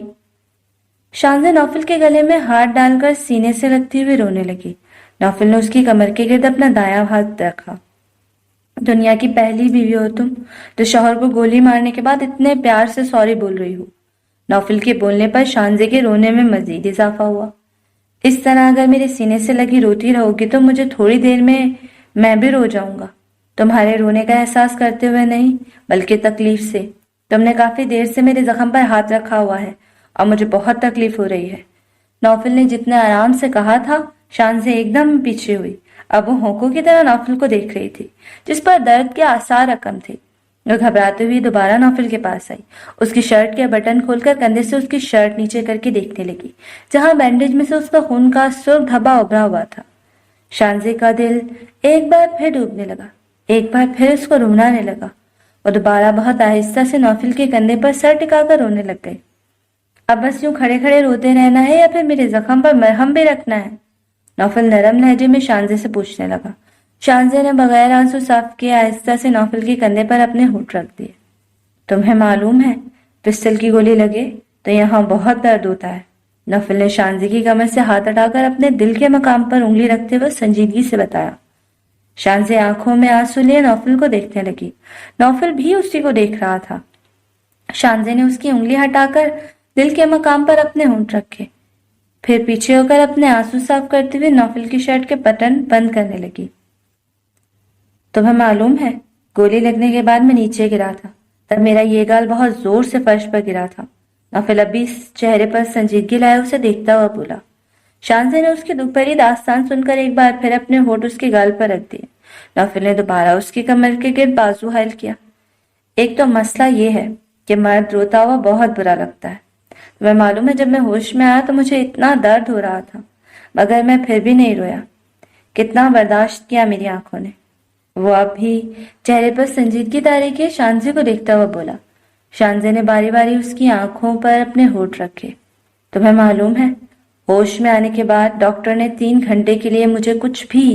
شانزے نوفل کے گلے میں ہاتھ ڈال کر سینے سے لگتی ہوئی رونے لگی۔ نوفل نے اس کی کمر کے گرد اپنا دایاں ہاتھ رکھا۔ دنیا کی پہلی بیوی ہو تم جو شوہر کو گولی مارنے کے بعد اتنے پیار سے سوری بول رہی ہو۔ نوفل کے بولنے پر شانزے کے رونے میں مزید اضافہ ہوا۔ اس طرح اگر میرے سینے سے لگی روتی رہو گی تو مجھے تھوڑی دیر میں بھی رو جاؤں گا، تمہارے رونے کا احساس کرتے ہوئے نہیں بلکہ تکلیف سے۔ تم نے کافی دیر سے میرے زخم پر ہاتھ رکھا ہوا ہے اور مجھے بہت تکلیف ہو رہی ہے۔ نوفل نے جتنے آرام سے کہا تھا، شانزے ایک دم پیچھے ہوئی۔ اب وہ ہونکوں کی طرح نوفل کو دیکھ رہی تھی جس پر درد کے آثار رقم تھے۔ وہ گھبراتے ہوئی دوبارہ نوفل کے پاس آئی۔ اس کی شرٹ کے بٹن کھول کر کندھے سے اس کی شرٹ نیچے کر کے دیکھنے لگی جہاں بینڈیج میں سے اس کا خون کا سرخ دھبا ابھرا ہوا تھا۔ شانزے کا دل ایک بار پھر ڈوبنے لگا، ایک بار پھر اس کو رونا آنے لگا۔ وہ دوبارہ بہت آہستہ سے نوفل کے کندھے پر سر ٹکا کر رونے لگ گئی۔ اب بس یوں کھڑے کھڑے روتے رہنا ہے یا پھر میرے زخم پر مرہم بھی رکھنا ہے؟ نوفل نرم لہجے میں شانزے سے پوچھنے لگا۔ شانزے نے بغیر آنسو صاف کیے آہستہ سے نوفل کے کندھے پر اپنے ہونٹ رکھ دیے۔ تمہیں معلوم ہے پسٹل کی گولی لگے تو یہاں بہت درد ہوتا ہے، نوفل نے شانزے کی کمر سے ہاتھ ہٹا کر اپنے دل کے مقام پر انگلی رکھتے ہوئے سنجیدگی سے بتایا۔ شانزے آنکھوں میں آنسو لیے نوفل کو دیکھنے لگی۔ نوفل بھی اسی کو دیکھ رہا تھا۔ شانزے نے اس کی انگلی ہٹا کر دل کے مقام پر اپنے ہونٹ رکھے، پھر پیچھے ہو کر اپنے آنسو صاف کرتے ہوئے نوفل کی شرٹ کے بٹن بند کرنے لگی۔ تمہیں معلوم ہے گولی لگنے کے بعد میں نیچے گرا تھا، تب میرا یہ گال بہت زور سے فرش پر گرا تھا۔ نوفل اب بھی چہرے پر سنجیدگی لائے اسے دیکھتا ہوا بولا۔ شانزے نے اس کی دکھ بھری داستان سن کر ایک بار پھر اپنے ہونٹ اس کے گال پر رکھ دیے۔ نوفل نے دوبارہ اس کی کمر کے گرد بازو حائل کیا۔ ایک تو مسئلہ یہ ہے کہ مرد روتا ہوا بہت برا لگتا ہے۔ تمہیں معلوم ہے جب میں ہوش میں آیا تو مجھے اتنا درد ہو رہا تھا مگر میں پھر بھی نہیں رویا۔ کتنا برداشت کیا میری آنکھوں نے۔ وہ اب بھی چہرے پر سنجیدگی طاری کیے شانزے کو دیکھتا ہوا بولا۔ شانزے نے باری باری اس کی آنکھوں پر اپنے ہونٹ رکھے۔ تمہیں معلوم ہے ہوش میں آنے کے بعد ڈاکٹر نے 3 گھنٹے کے لیے مجھے کچھ بھی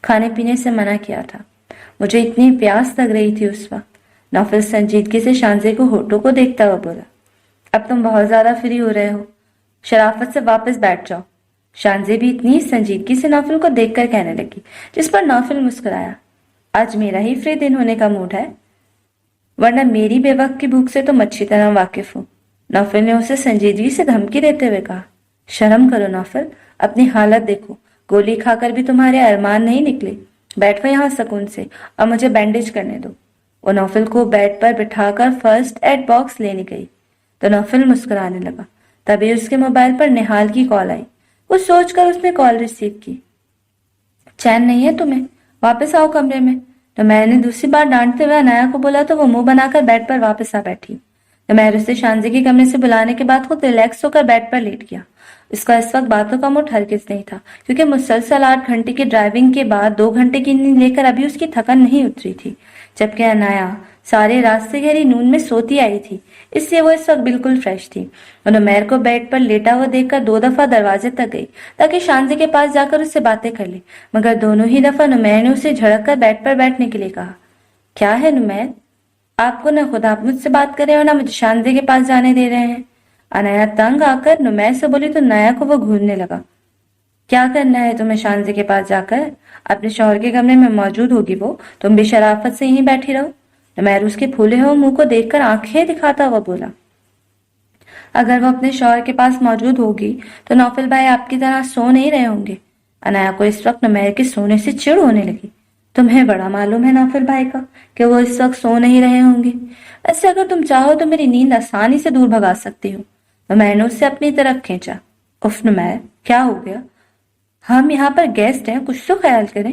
کھانے پینے سے منع کیا تھا۔ مجھے اتنی پیاس لگ رہی تھی اس وقت۔ نوفل سنجیدگی سے شانزے کو ہونٹوں کو دیکھتا ہوا بولا۔ اب تم بہت زیادہ فری ہو رہے ہو، شرافت سے واپس بیٹھ جاؤ۔ شانزے بھی اتنی سنجیدگی سے نوفل کو دیکھ کر کہنے لگی جس پر نوفل مسکرایا۔ آج میرا ہی فری دن ہونے کا موڈ ہے، ورنہ میری بے وقت کی بھوک سے تم اچھی طرح واقف ہو۔ نوفل نے اسے سنجیدگی سے دھمکی دیتے ہوئے کہا۔ شرم کرو نوفل، اپنی حالت دیکھو، گولی کھا کر بھی تمہارے ارمان نہیں نکلے۔ بیٹھو یہاں سکون سے اور مجھے بینڈیج کرنے دو۔ وہ نوفل کو بیڈ پر بٹھا کر فرسٹ ایڈ باکس لینے گئی تو نوفل مسکرانے لگا۔ تبھی اس کے موبائل پر نہال کی کال آئی۔ کچھ سوچ کر اس نے کال ریسیو کی۔ چین نہیں ہے تمہیں؟ واپس آؤ کمرے میں۔ تو میں نے دوسری بار ڈانٹتے ہوئے انایا کو بولا تو وہ منہ بنا کر بیڈ پر واپس آ بیٹھی۔ تو میں اسے شانزے کے کمرے سے بلانے کے بعد خود ریلیکس ہو کر بیڈ پر لیٹ گیا۔ اس کا اس وقت باتوں کا موڈ ہرگز نہیں تھا کیونکہ مسلسل 8 گھنٹے کی ڈرائیونگ کے بعد 2 گھنٹے کی نیند لے کر ابھی اس کی تھکن نہیں اتری تھی، جبکہ انایا سارے راستے گہری نیند میں سوتی آئی تھی، اس لیے وہ اس وقت بالکل فریش تھی۔ نمیر کو بیڈ پر لیٹا ہوا دیکھ کر 2 دفعہ دروازے تک گئی تاکہ شانزے کے پاس جا کر اس سے باتیں کر لے، مگر دونوں ہی دفعہ نمیر نے اسے جھڑک کر بیڈ پر بیٹھنے کے لیے کہا۔ کیا ہے نمیر، آپ کو نہ خدا مجھ سے بات کرے اور نہ مجھے شانزے کے پاس جانے دے رہے ہیں؟ انایا تنگ آ کر نمیر سے بولی تو نایا کو وہ گھورنے لگا۔ کیا کرنا ہے تمہیں شانزے کے پاس جا کر؟ اپنے شوہر کے کمرے میں موجود ہوگی وہ، تم بھی شرافت سے یہیں بیٹھی رہو۔ نمیر اس کے پھولے ہوئے منہ کو دیکھ کر آنکھیں دکھاتا ہوا بولا۔ اگر وہ اپنے شوہر کے پاس موجود ہوگی تو نوفل بھائی آپ کی طرح سو نہیں رہے ہوں گے۔ انایا کو اس وقت نمیر کے سونے سے چڑ ہونے لگی۔ تمہیں بڑا معلوم ہے نوفل بھائی کا کہ وہ اس وقت سو نہیں رہے ہوں گے، ایسے اگر تم چاہو تو میری نیند آسانی سے دور بھگا سکتی ہو۔ نمیر نے اس سے اپنی طرف کھینچا۔ اف نمیر، کیا ہو گیا؟ ہم یہاں پر گیسٹ ہیں، کچھ تو خیال کریں۔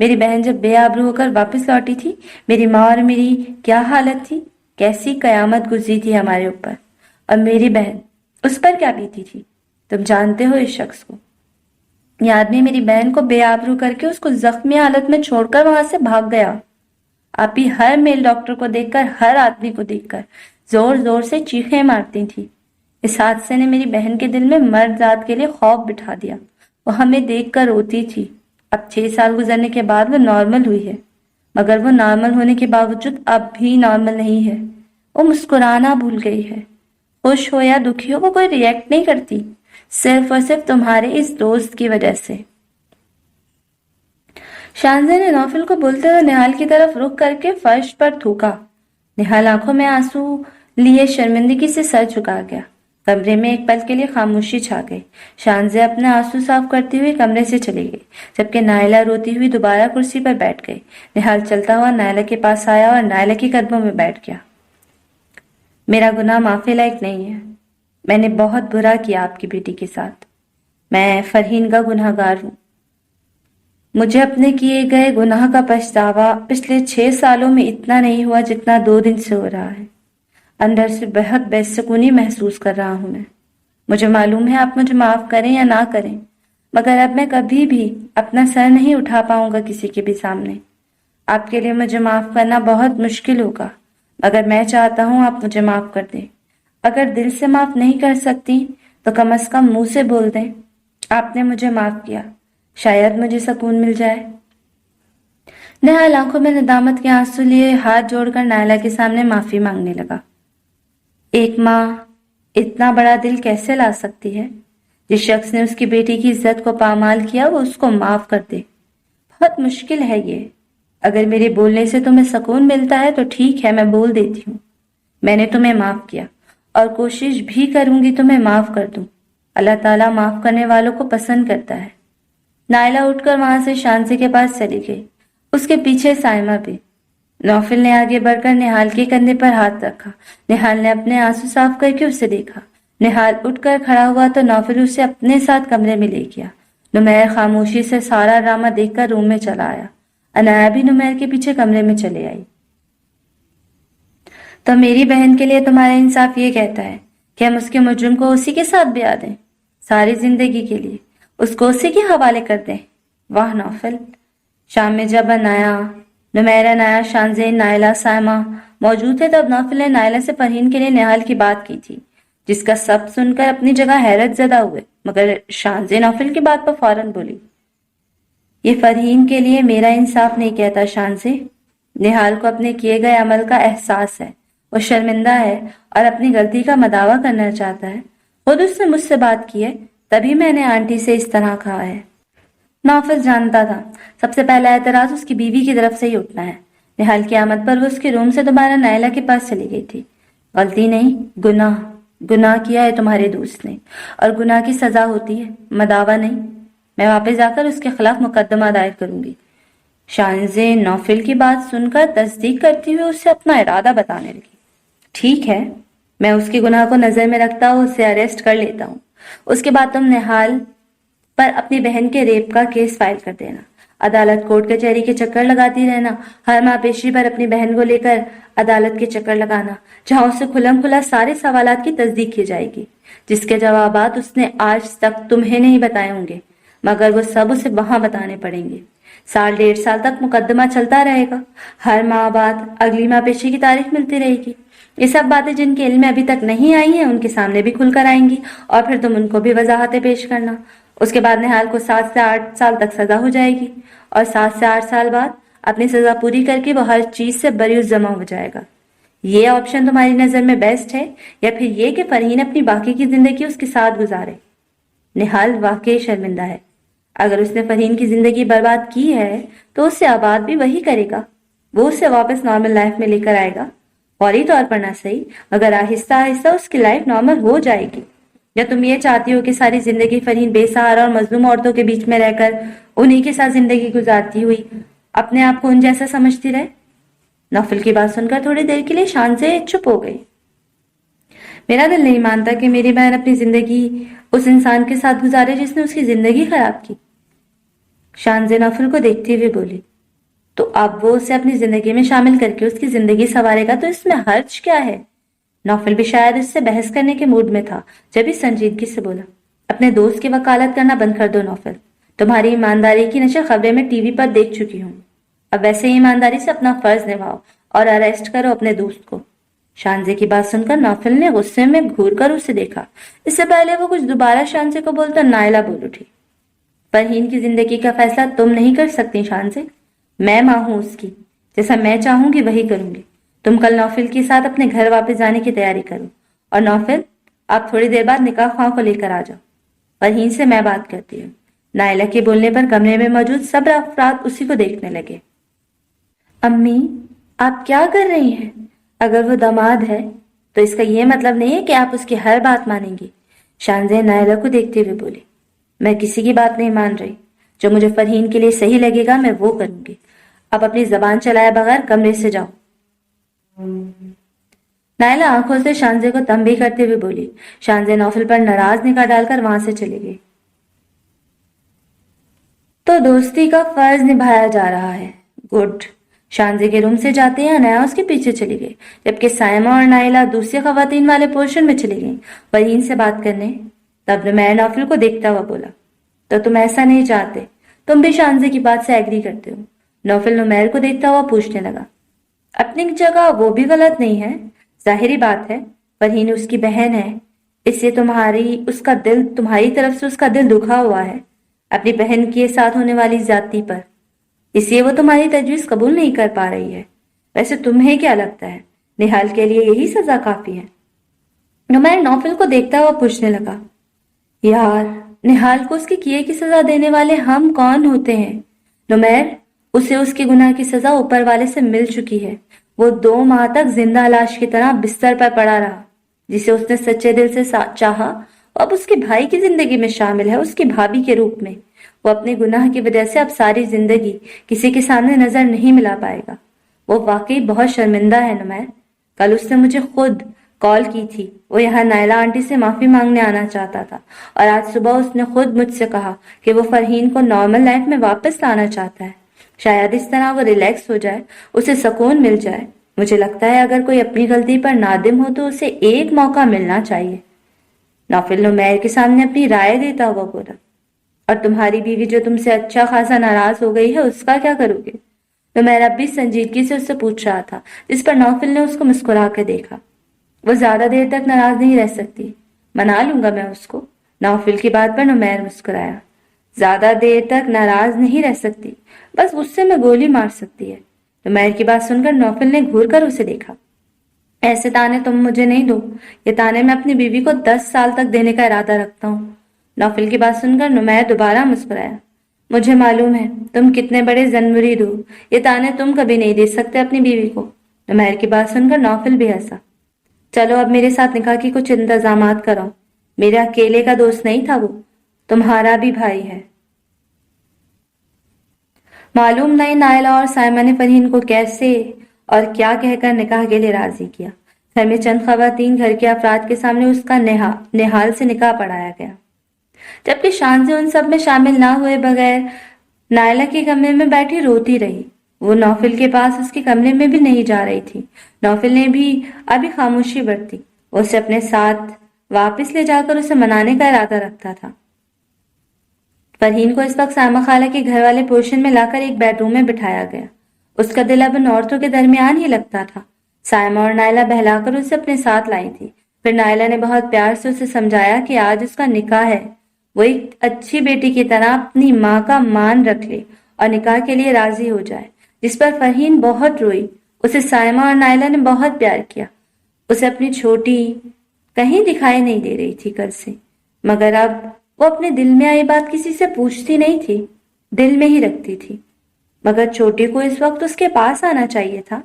میری بہن جب بے آبرو ہو کر واپس لوٹی تھی، میری ماں اور میری کیا حالت تھی، کیسی قیامت گزری تھی ہمارے اوپر، اور میری بہن، اس پر کیا بیتی تھی، تم جانتے ہو اس شخص کو۔ یہ آدمی میری بہن کو بے آبرو کر کے اس کو زخمی حالت میں چھوڑ کر وہاں سے بھاگ گیا۔ آپ ہی ہر میل ڈاکٹر کو دیکھ کر، ہر آدمی کو دیکھ کر زور زور سے چیخیں مارتی تھی۔ اس حادثے نے میری بہن کے دل میں مرد ذات کے لیے خوف بٹھا دیا۔ وہ ہمیں دیکھ کر روتی تھی۔ اب 6 سال گزرنے کے بعد وہ نارمل ہوئی ہے، مگر وہ نارمل ہونے کے باوجود اب بھی نارمل نہیں ہے۔ وہ مسکرانا بھول گئی ہے۔ خوش ہو یا دکھی ہو، وہ کوئی ریئیکٹ نہیں کرتی، صرف اور صرف تمہارے اس دوست کی وجہ سے۔ شانزے نے نوفل کو بولتے ہوئے نہال کی طرف رخ کر کے فرش پر تھوکا۔ نہال آنکھوں میں آنسو لیے شرمندگی سے سر جھکا گیا۔ کمرے میں ایک پل کے لیے خاموشی چھا گئی۔ شانزے اپنے آنسو صاف کرتی ہوئی کمرے سے چلی گئی، جبکہ نائلہ روتی ہوئی دوبارہ کرسی پر بیٹھ گئی۔ نہال چلتا ہوا نائلہ کے پاس آیا اور نائلہ کے قدموں میں بیٹھ گیا۔ میرا گناہ معافی لائق نہیں ہے۔ میں نے بہت برا کیا آپ کی بیٹی کے ساتھ۔ میں فرحین کا گناہ گار ہوں۔ مجھے اپنے کیے گئے گناہ کا پچھتاوا پچھلے 6 سالوں میں اتنا نہیں ہوا جتنا 2 دن سے ہو رہا ہے۔ اندر سے بہت بے سکونی محسوس کر رہا ہوں میں۔ مجھے معلوم ہے آپ مجھے معاف کریں یا نہ کریں، مگر اب میں کبھی بھی اپنا سر نہیں اٹھا پاؤں گا کسی کے بھی سامنے۔ آپ کے لیے مجھے معاف کرنا بہت مشکل ہوگا، مگر میں چاہتا ہوں آپ مجھے معاف کر دیں۔ اگر دل سے معاف نہیں کر سکتی تو کم از کم منہ سے بول دیں آپ نے مجھے معاف کیا، شاید مجھے سکون مل جائے۔ نہال آنکھوں میں ندامت کے آنسو لیے ہاتھ جوڑ کر نائلہ کے سامنے معافی مانگنے لگا۔ ایک ماں اتنا بڑا دل کیسے لا سکتی ہے؟ جس شخص نے اس کی بیٹی کی عزت کو پامال کیا وہ اس کو معاف کر دے۔ بہت مشکل ہے یہ۔ اگر میرے بولنے سے تمہیں سکون ملتا ہے تو ٹھیک ہے، میں بول دیتی ہوں۔ میں نے تمہیں معاف کیا اور کوشش بھی کروں گی تمہیں معاف کر دوں۔ اللہ تعالیٰ معاف کرنے والوں کو پسند کرتا ہے۔ نائلہ اٹھ کر وہاں سے شانزے کے پاس چلی گئی، اس کے پیچھے سائمہ بھی۔ نوفل نے آگے بڑھ کر نہال کے کندھے پر ہاتھ رکھا۔ نہال نے اپنے آنسو صاف کر کے اسے دیکھا۔ نہال اٹھ کر کھڑا ہوا تو نوفل اسے اپنے ساتھ کمرے میں لے گیا۔ نمیر خاموشی سے سارا ڈرامہ دیکھ کر روم میں چلا آیا۔ عنایا بھی نمیر کے پیچھے کمرے میں چلے آئی۔ تو میری بہن کے لیے تمہارا انصاف یہ کہتا ہے کہ ہم اس کے مجرم کو اسی کے ساتھ بیاہ دیں، ساری زندگی کے لیے اس کو اسی کے حوالے کر دیں۔ واہ نوفل! شام میں جب نمیر، عنایا، شانزے، نائلہ، سائمہ موجود تھے تب نوفل نے نائلہ سے فرحین کے لیے نہال کی بات کی تھی، جس کا سب سن کر اپنی جگہ حیرت زدہ ہوئے، مگر شانزے نوفل کی بات پر فوراً بولی۔ یہ فرحین کے لیے میرا انصاف نہیں کہتا شانزے۔ نہال کو اپنے کیے گئے عمل کا احساس ہے، وہ شرمندہ ہے اور اپنی غلطی کا مداوع کرنا چاہتا ہے۔ خود اس نے مجھ سے بات کی ہے، تبھی میں نے آنٹی سے اس طرح کہا ہے۔ نوفل جانتا تھا سب سے پہلا اعتراض اس کی بیوی کی طرف سے ہی اٹھنا ہے۔ نہال کی آمد پر وہ اس کے روم سے دوبارہ نائلہ کے پاس چلی گئی تھی۔ غلطی نہیں، گناہ کیا ہے تمہارے دوست نے، اور گناہ کی سزا ہوتی ہے، مداوع نہیں۔ میں واپس جا کر اس کے خلاف مقدمہ دائر کروں گی۔ شانزے نوفل کی بات سن کر تصدیق کرتی ہوئے اسے اپنا ارادہ بتانے لگی۔ ٹھیک ہے، میں اس کے گناہ کو نظر میں رکھتا ہوں، اسے اریسٹ کر لیتا ہوں۔ اس کے بعد تم نہال پر اپنی بہن کے ریپ کا کیس فائل کر دینا۔ عدالت کورٹ کچہری کے چکر لگاتی رہنا، ہر ماہ پیشی پر اپنی بہن کو لے کر عدالت کے چکر لگانا، جہاں اسے کھلم کھلا سارے سوالات کی تصدیق کی جائے گی، جس کے جوابات اس نے آج تک تمہیں نہیں بتائے ہوں گے، مگر وہ سب اسے وہاں بتانے پڑیں گے۔ 1.5 سال تک مقدمہ چلتا رہے گا، ہر ماہ بعد اگلی ماہ پیشی کی تاریخ ملتی رہے گی۔ یہ سب باتیں جن کے علم میں ابھی تک نہیں آئی ہیں ان کے سامنے بھی کھل کر آئیں گی، اور پھر تم ان کو بھی وضاحتیں پیش کرنا۔ اس کے بعد نہال کو 7 سے 8 سال تک سزا ہو جائے گی، اور 7 سے 8 سال بعد اپنی سزا پوری کر کے وہ ہر چیز سے بری جمع ہو جائے گا۔ یہ آپشن تمہاری نظر میں بیسٹ ہے، یا پھر یہ کہ فرحین اپنی باقی کی زندگی اس کے ساتھ گزارے؟ نہال واقعی شرمندہ ہے۔ اگر اس نے فرحین کی زندگی برباد کی ہے تو اس سے آباد بھی وہی کرے گا، وہ اسے واپس نارمل لائف میں لے کر آئے گا، فوری طور پر نہ صحیح مگر آہستہ آہستہ اس کی لائف نارمل ہو جائے گی۔ یا تم یہ چاہتی ہو کہ ساری زندگی فرحین بے سہارا اور مظلوم عورتوں کے بیچ میں رہ کر انہی کے ساتھ زندگی گزارتی ہوئی اپنے آپ کو ان جیسا سمجھتی رہے؟ نوفل کی بات سن کر تھوڑی دیر کے لیے شانزے چپ ہو گئی۔ میرا دل نہیں مانتا کہ میری بہن اپنی زندگی اس انسان کے ساتھ گزارے جس نے اس کی زندگی خراب کی، شانزے نوفل کو دیکھتے ہوئے بولی۔ تو اب وہ اسے اپنی زندگی میں شامل کر کے اس کی زندگی سنوارے گا تو اس میں حرج کیا ہے؟ نوفل بھی شاید اس سے بحث کرنے کے موڈ میں تھا، جب ہی سنجیدگی سے بولا، اپنے دوست کی وکالت کرنا بند کر دو نوفل، تمہاری ایمانداری کی نشر خبریں میں ٹی وی پر دیکھ چکی ہوں، اب ویسے ہی ایمانداری سے اپنا فرض نبھاؤ اور اریسٹ کرو اپنے دوست کو۔ شانزے کی بات سن کر نوفل نے غصے میں گھور کر اسے دیکھا۔ اس سے پہلے وہ کچھ دوبارہ شانزے کو بولتا نائلہ بول اٹھی، فرحین کی زندگی کا فیصلہ تم نہیں کر سکتی شانزے، میں ماں ہوں اس کی، جیسا میں چاہوں گی وہی کروں گی۔ تم کل نوفل کے ساتھ اپنے گھر واپس جانے کی تیاری کرو، اور نوفل آپ تھوڑی دیر بعد نکاح خواہاں کو لے کر آ جاؤ، فرحین سے میں بات کرتی ہوں۔ نائلہ کے بولنے پر کمرے میں موجود سب افراد اسی کو دیکھنے لگے۔ امی آپ کیا کر رہی ہیں؟ اگر وہ داماد ہے تو اس کا یہ مطلب نہیں ہے کہ آپ اس کی ہر بات مانیں گی، شانزے نائلہ کو دیکھتے ہوئے بولی۔ میں کسی کی بات نہیں مان رہی، جو مجھے فرحین کے لیے صحیح لگے گا میں وہ کروں گی، اب اپنی زبان چلائے بغیر کمرے سے جاؤ۔ نائلہ آنکھوں سے شانزے کو تنبیہ کرتے ہوئے بولی۔ شانزے نوفل پر ناراض نگاہ ڈال کر وہاں سے چلے گئے۔ تو دوستی کا فرض نبھایا جا رہا ہے، گڈ۔ شانزے کے روم سے جاتے ہیں انایا اس کے پیچھے چلی گئی، جبکہ سائمہ اور نائلہ دوسری خواتین والے پورشن میں چلی گئیں فرحین سے بات کرنے۔ تب نمیر نوفل کو دیکھتا ہوا بولا، تو تم ایسا نہیں چاہتے، تم بھی شانزے کی بات سے ایگری کرتے ہو؟ نوفل نمیر کو دیکھتا ہوا پوچھنے لگا۔ اپنی جگہ وہ بھی غلط نہیں ہے، ظاہری بات ہے فرحین اس کی بہن ہے، اس سے تمہاری طرف سے اس کا دل دکھا ہوا ہے اپنی بہن کے ساتھ ہونے والی زیادتی پر، اس لیے وہ تمہاری تجویز قبول نہیں کر پا رہی ہے۔ ویسے تمہیں کیا لگتا ہے نہال کے لیے یہی سزا کافی ہے؟ نمیر نوفل کو دیکھتا ہوا پوچھنے لگا۔ یار نہال کو اس کے کیے کی سزا دینے والے ہم کون ہوتے ہیں؟ نمیر اسے اس کے گناہ کی سزا اوپر والے سے مل چکی ہے، وہ 2 ماہ تک زندہ لاش کی طرح بستر پر پڑا رہا، جسے اس نے سچے دل سے چاہا اب اس کے بھائی کی زندگی میں شامل ہے، اس کی بھابھی کے روپ میں۔ وہ اپنے گناہ کی وجہ سے اب ساری زندگی کسی کے سامنے نظر نہیں ملا پائے گا۔ وہ واقعی بہت شرمندہ ہے نمیر، کل اس نے مجھے خود کال کی تھی، وہ یہاں نائلہ آنٹی سے معافی مانگنے آنا چاہتا تھا، اور آج صبح اس نے خود مجھ سے کہا کہ وہ فرحین کو نارمل لائف میں واپس لانا چاہتا ہے، شاید اس طرح وہ ریلیکس ہو جائے، اسے سکون مل جائے۔ مجھے لگتا ہے اگر کوئی اپنی غلطی پر نادم ہو تو اسے ایک موقع ملنا چاہیے۔ نوفل نمیر کے سامنے اپنی رائے دیتا ہوا بولا۔ اور تمہاری بیوی جو تم سے اچھا خاصا ناراض ہو گئی ہے اس کا کیا کرو گے؟ نمیر اب بھی سنجیدگی سے اس سے پوچھ رہا تھا، جس پر نوفل نے اس کو مسکرا کر دیکھا۔ وہ زیادہ دیر تک ناراض نہیں رہ سکتی، منا لوں گا میں اس کو۔ نوفل کی بات پر نمیر مسکرایا۔ زیادہ دیر تک ناراض نہیں رہ سکتی، بس غصے میں گولی مار سکتی ہے۔ نمیر کی بات سن کر نوفل نے گھور کر اسے دیکھا۔ ایسے تانے تم مجھے نہیں دو، یہ تانے میں اپنی بیوی کو 10 سال تک دینے کا ارادہ رکھتا ہوں۔ نوفل کی بات سن کر نمیر دوبارہ مسکرایا۔ مجھے معلوم ہے تم کتنے بڑے زن مرید ہو، یہ تانے تم کبھی نہیں دے سکتے اپنی بیوی کو۔ نمیر کی بات سن کر نوفل بھی ہنسا۔ چلو اب میرے ساتھ نکاح کی کچھ انتظامات کراؤ، میرے اکیلے کا دوست نہیں تھا وہ، تمہارا بھی بھائی ہے۔ معلوم نہیں نائلہ اور سائمہ نے فرحین کو کیسے اور کیا کہہ کر نکاح کے لیے راضی کیا۔ گھر میں چند خواتین گھر کے افراد کے سامنے اس کا نہال سے نکاح پڑھایا گیا، جبکہ شانزے ان سب میں شامل نہ ہوئے بغیر نائلہ کے کمرے میں بیٹھی روتی رہی۔ وہ نوفل کے پاس اس کے کمرے میں بھی نہیں جا رہی تھی۔ نوفل نے بھی ابھی خاموشی برتی، وہ اسے اپنے ساتھ واپس لے جا کر اسے منانے کا ارادہ رکھتا تھا۔ فرحین کو اس وقت سائمہ خالہ کے گھر والے پورشن میں لا کر ایک بیڈ روم میں بٹھایا گیا۔ اس کا دل اب ان عورتوں کے درمیان ہی لگتا تھا۔ سائمہ اور نائلہ بہلا کر اسے اپنے ساتھ لائی تھی۔ پھر نائلہ نے بہت پیار سے اسے سمجھایا کہ آج اس کا نکاح ہے، وہ ایک اچھی بیٹی کی طرح اپنی ماں کا مان رکھ لے اور نکاح کے لیے راضی ہو جائے، جس پر فرحین بہت روئی۔ اسے سائمہ اور نائلہ نے بہت پیار کیا۔ اسے اپنی چھوٹی کہیں دکھائی نہیں دے رہی تھی کل سے، مگر اب وہ اپنے دل میں آئی بات کسی سے پوچھتی نہیں تھی، دل میں ہی رکھتی تھی۔ مگر چھوٹی کو اس وقت اس کے پاس آنا چاہیے تھا۔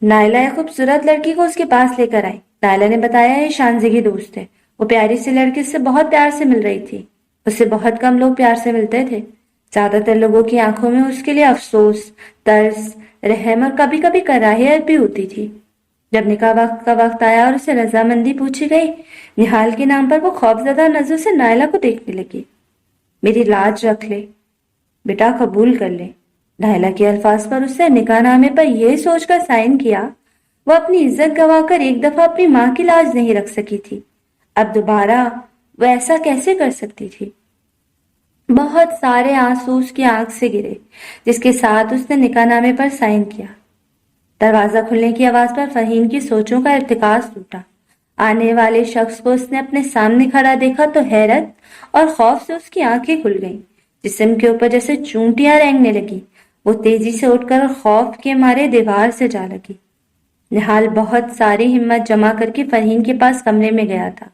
نائلہ ایک خوبصورت لڑکی کو اس کے پاس لے کر آئی۔ نائلہ نے بتایا یہ شانزے کی دوست ہے، وہ پیاری سی لڑکی سے بہت پیار سے مل رہی تھی۔ اس سے بہت کم لوگ پیار سے ملتے تھے، زیادہ تر لوگوں کی آنکھوں میں اس کے لیے افسوس، ترس، رحم اور کبھی کبھی کراہیت بھی ہوتی تھی۔ جب نکاح وقت کا وقت آیا اور اسے رضامندی پوچھی گئی، نہال کے نام پر وہ خوفزدہ نظروں سے نائلہ کو دیکھنے لگی۔ میری لاج رکھ لے بیٹا، قبول کر لے، نائلہ کے الفاظ پر اس نے نکاح نامے پر یہ سوچ کر سائن کیا وہ اپنی عزت گوا کر ایک دفعہ اپنی ماں کی لاج نہیں رکھ سکی تھی، اب دوبارہ وہ ایسا کیسے کر سکتی تھی؟ بہت سارے آنسو اس کی آنکھ سے گرے جس کے ساتھ اس نے نکاح نامے پر سائن کیا۔ دروازہ کھلنے کی آواز پر فہیم کی سوچوں کا ارتکاز ٹوٹا۔ آنے والے شخص کو اس نے اپنے سامنے کھڑا دیکھا تو حیرت اور خوف سے اس کی آنکھیں کھل گئیں، جسم کے اوپر جیسے چونٹیاں رینگنے لگی۔ وہ تیزی سے اٹھ کر خوف کے مارے دیوار سے جا لگی۔ نہال بہت ساری ہمت جمع کر کے فرحین کے پاس کمرے میں گیا تھا۔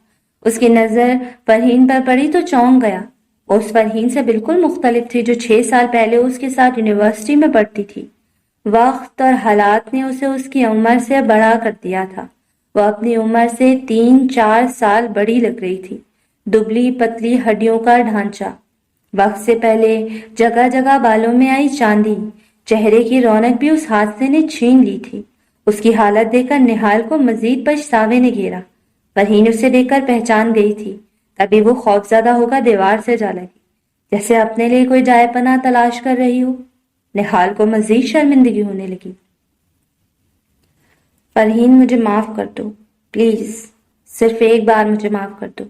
اس کی نظر فرحین پر پڑی تو چونک گیا۔ اس فرحین سے بالکل مختلف تھی جو 6 سال پہلے اس کے ساتھ یونیورسٹی میں پڑھتی تھی۔ وقت اور حالات نے اسے اس کی عمر سے بڑا کر دیا تھا۔ وہ اپنی عمر سے 3-4 سال بڑی لگ رہی تھی۔ دبلی پتلی ہڈیوں کا ڈھانچہ، وقت سے پہلے جگہ جگہ بالوں میں آئی چاندی، چہرے کی رونق بھی اس حادثے نے چھین لی تھی۔ اس کی حالت دیکھ کر نہال کو مزید پچھتاوے نے گھیرا۔ فرحین اسے دیکھ کر پہچان گئی تھی، تبھی وہ خوفزدہ ہو کر دیوار سے جا لگی، جیسے اپنے لیے کوئی جائے پناہ تلاش کر رہی ہو۔ نہال کو مزید شرمندگی ہونے لگی۔ فرحین مجھے معاف کر دو پلیز، صرف ایک بار مجھے معاف کر دو۔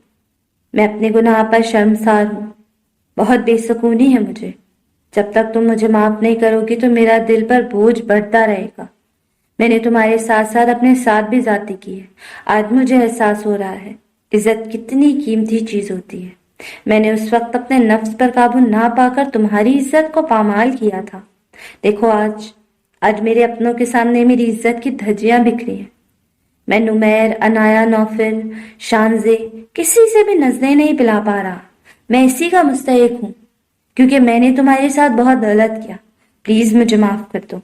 میں اپنے گناہ پر شرمسار ہوں، بہت بے سکونی ہے مجھے۔ جب تک تم مجھے معاف نہیں کرو گی تو میرا دل پر بوجھ بڑھتا رہے گا۔ میں نے تمہارے ساتھ ساتھ اپنے ساتھ بھی زیادتی کی ہے۔ آج مجھے احساس ہو رہا ہے عزت کتنی قیمتی چیز ہوتی ہے۔ میں نے اس وقت اپنے نفس پر قابو نہ پا کر تمہاری عزت کو پامال کیا تھا۔ دیکھو آج میرے اپنوں کے سامنے میری عزت کی دھجیاں بکھری ہیں۔ میں نمیر، عنایا، نوفل، شانزے کسی سے بھی نظریں نہیں پلا پا رہا۔ میں اسی کا مستحق ہوں کیونکہ میں نے تمہارے ساتھ بہت غلط کیا۔ پلیز مجھے معاف کر دو۔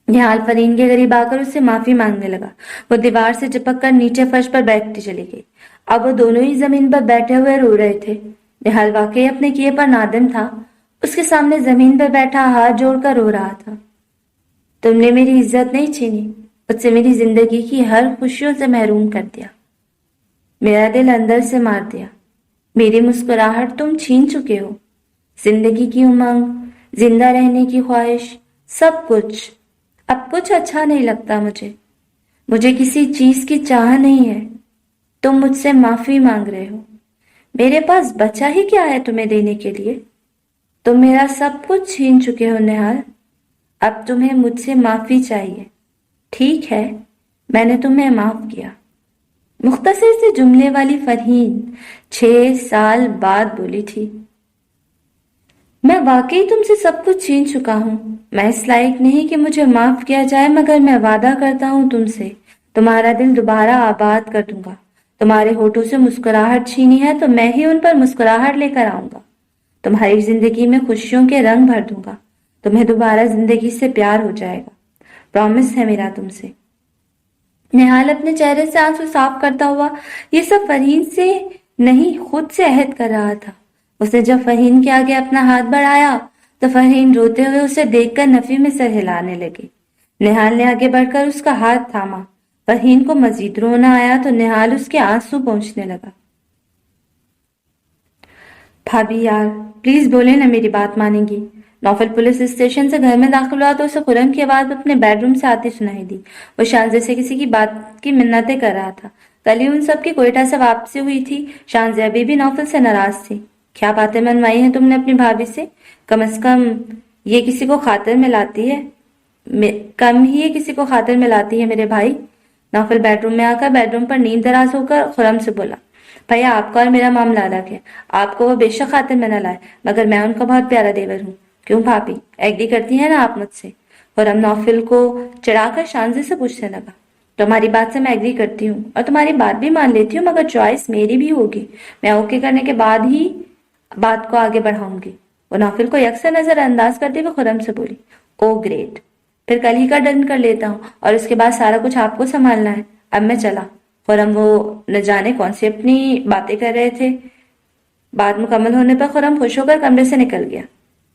نہال فرحین کے قریب آ کر اس سے معافی مانگنے لگا۔ وہ دیوار سے چپک کر نیچے فرش پر بیٹھتی چلی گئی۔ اب وہ دونوں ہی زمین پر بیٹھے ہوئے رو رہے تھے۔ نہال واقعی اپنے کیے پر نادم تھا۔ اس کے سامنے زمین پر بیٹھا ہاتھ جوڑ کر رو رہا تھا۔ تم نے میری عزت نہیں چھینی، اس سے میری زندگی کی ہر خوشیوں سے محروم کر دیا، میرا دل اندر سے مار دیا۔ میری مسکراہٹ تم چھین چکے ہو، زندگی کی امنگ، زندہ رہنے کی خواہش، سب کچھ۔ اب کچھ اچھا نہیں لگتا مجھے کسی چیز کی چاہ نہیں ہے۔ تم مجھ سے معافی مانگ رہے ہو، میرے پاس بچا ہی کیا ہے تمہیں دینے کے لیے؟ تم میرا سب کچھ چھین چکے ہو نہال، اب تمہیں مجھ سے معافی چاہیے۔ ٹھیک ہے، میں نے تمہیں معاف کیا۔ مختصر سے جملے والی فرحین 6 سال بعد بولی تھی، میں واقعی تم سے سب کچھ چھین چکا ہوں۔ میں اس لائق نہیں کہ مجھے معاف کیا جائے، مگر میں وعدہ کرتا ہوں تم سے تمہارا دل دوبارہ آباد کر دوں گا۔ تمہارے ہونٹوں سے مسکراہٹ چھینی ہے تو میں ہی ان پر مسکراہٹ لے کر آؤں گا۔ تمہاری زندگی میں خوشیوں کے رنگ بھر دوں گا۔ تمہیں دوبارہ زندگی سے پیار ہو جائے گا، پرامس ہے میرا تم سے۔ نہال اپنے چہرے سے آنسو صاف کرتا ہوا یہ سب فرحین سے نہیں خود سے عہد کر رہا تھا۔ اس نے جب فرحین کے آگے اپنا ہاتھ بڑھایا تو فرحین روتے ہوئے اسے دیکھ کر نفی میں سر ہلانے لگی۔ نہال نے آگے بڑھ کر اس کا ہاتھ تھاما۔ فرحین کو مزید رونا آیا تو نہال اس کے آنسو پہنچنے لگا۔ بھابی یار پلیز بولے نا، میری بات مانیں گی۔ نوفل پولیس اسٹیشن سے گھر میں داخل ہوا تو اسے خرم کی آواز اپنے بیڈ روم سے آتی سنائی دی۔ وہ شانزے سے کسی کی بات کی منتیں کر رہا تھا۔ کل ہی ان سب کی کوئٹہ سے واپسی ہوئی تھی۔ شانزے ابھی بھی نوفل سے ناراض تھی۔ کیا باتیں منوائی ہیں تم نے اپنی بھابھی سے؟ کم از کم یہ کسی کو خاطر میں لاتی ہے، کم ہی یہ کسی کو خاطر میں لاتی ہے میرے بھائی۔ نوفل بیڈ روم میں آ کر بیڈ روم پر نیند دراز ہو کر خرم سے بولا، بھیا آپ کا اور میرا معاملہ الگ ہے۔ آپ کو وہ بے شک خاطر میں نہ لائے، مگر میں ان کا بہت پیارا دیور ہوں۔ کیوں بھابھی، ایگری کرتی ہیں نا آپ مجھ سے؟ خرم نوفل کو چڑھا کر شانزے سے پوچھنے لگا۔ تمہاری بات سے میں ایگری کرتی ہوں اور تمہاری بات بھی مان لیتی ہوں، مگر چوائس میری بھی ہوگی۔ میں اوکے کرنے کے بعد ہی بات کو آگے بڑھاؤں گی۔ وہ نوفل کو یکسر نظر انداز کرتے ہوئے خرم سے بولی، او گریٹ، پھر کل ہی کا ڈن کر لیتا ہوں اور اس کے بعد سارا کچھ آپ کو سنبھالنا ہے۔ اب میں چلا۔ خرم وہ نہ جانے کون سی اپنی باتیں کر رہے تھے۔ بات مکمل ہونے پر خرم خوش ہو کر کمرے سے نکل گیا۔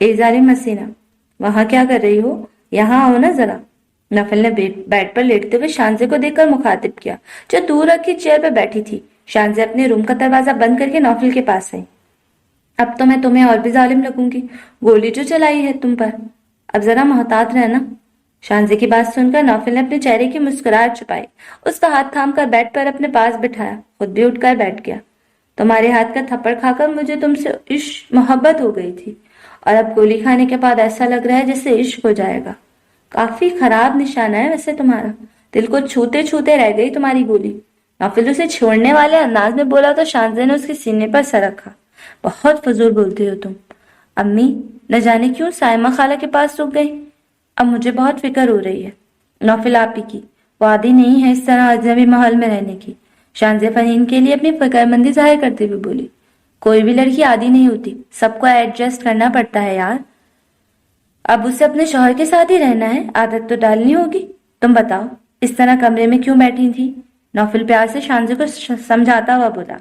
اے ظالم حسینہ، وہاں کیا کر رہی ہو؟ یہاں آؤ نا ذرا۔ نوفل نے بیڈ پر لیٹتے ہوئے شانزے کو دیکھ کر مخاطب کیا جو دور رکھی چیئر پر بیٹھی تھی۔ شانزے اپنے روم کا دروازہ بند کر کے نوفل کے پاس آئی۔ اب تو میں تمہیں اور بھی ظالم لگوں گی، گولی جو چلائی ہے تم پر۔ اب ذرا محتاط رہنا۔ شانزی کی بات سن کر نوفل نے اپنے چہرے کی مسکراہٹ چھپائی، اس کا ہاتھ تھام کر بیڈ پر اپنے پاس بٹھایا، خود بھی اٹھ کر بیٹھ گیا۔ تمہارے ہاتھ کا تھپڑ کھا کر مجھے تم سے عشق محبت ہو گئی تھی، اور اب گولی کھانے کے بعد ایسا لگ رہا ہے جیسے عشق ہو جائے گا۔ کافی خراب نشانہ ہے ویسے تمہارا، دل کو چھوتے چھوتے رہ گئی تمہاری گولی۔ نوفل اسے چھوڑنے والے انداز میں بولا تو شانزے نے اس کے سینے پر سر رکھا۔ بہت فضول بولتی ہو تم۔ امی نہ جانے کیوں سائمہ خالہ کے پاس رک گئی۔ اب مجھے بہت فکر ہو رہی ہے نوفل آپی کی، وہ عادی نہیں ہے اس طرح اجنبی ماحول میں رہنے کی۔ شانزے فرحین کے لیے اپنی فکر مندی ظاہر کرتے ہوئے بولی، کوئی بھی لڑکی عادی نہیں ہوتی، سب کو ایڈجسٹ کرنا پڑتا ہے یار۔ اب اسے اپنے شوہر کے ساتھ ہی رہنا ہے، عادت تو ڈالنی ہوگی۔ تم بتاؤ اس طرح کمرے میں کیوں بیٹھی تھی؟ نوفل پیار سے شانزے کو سمجھاتا ہوا بولا۔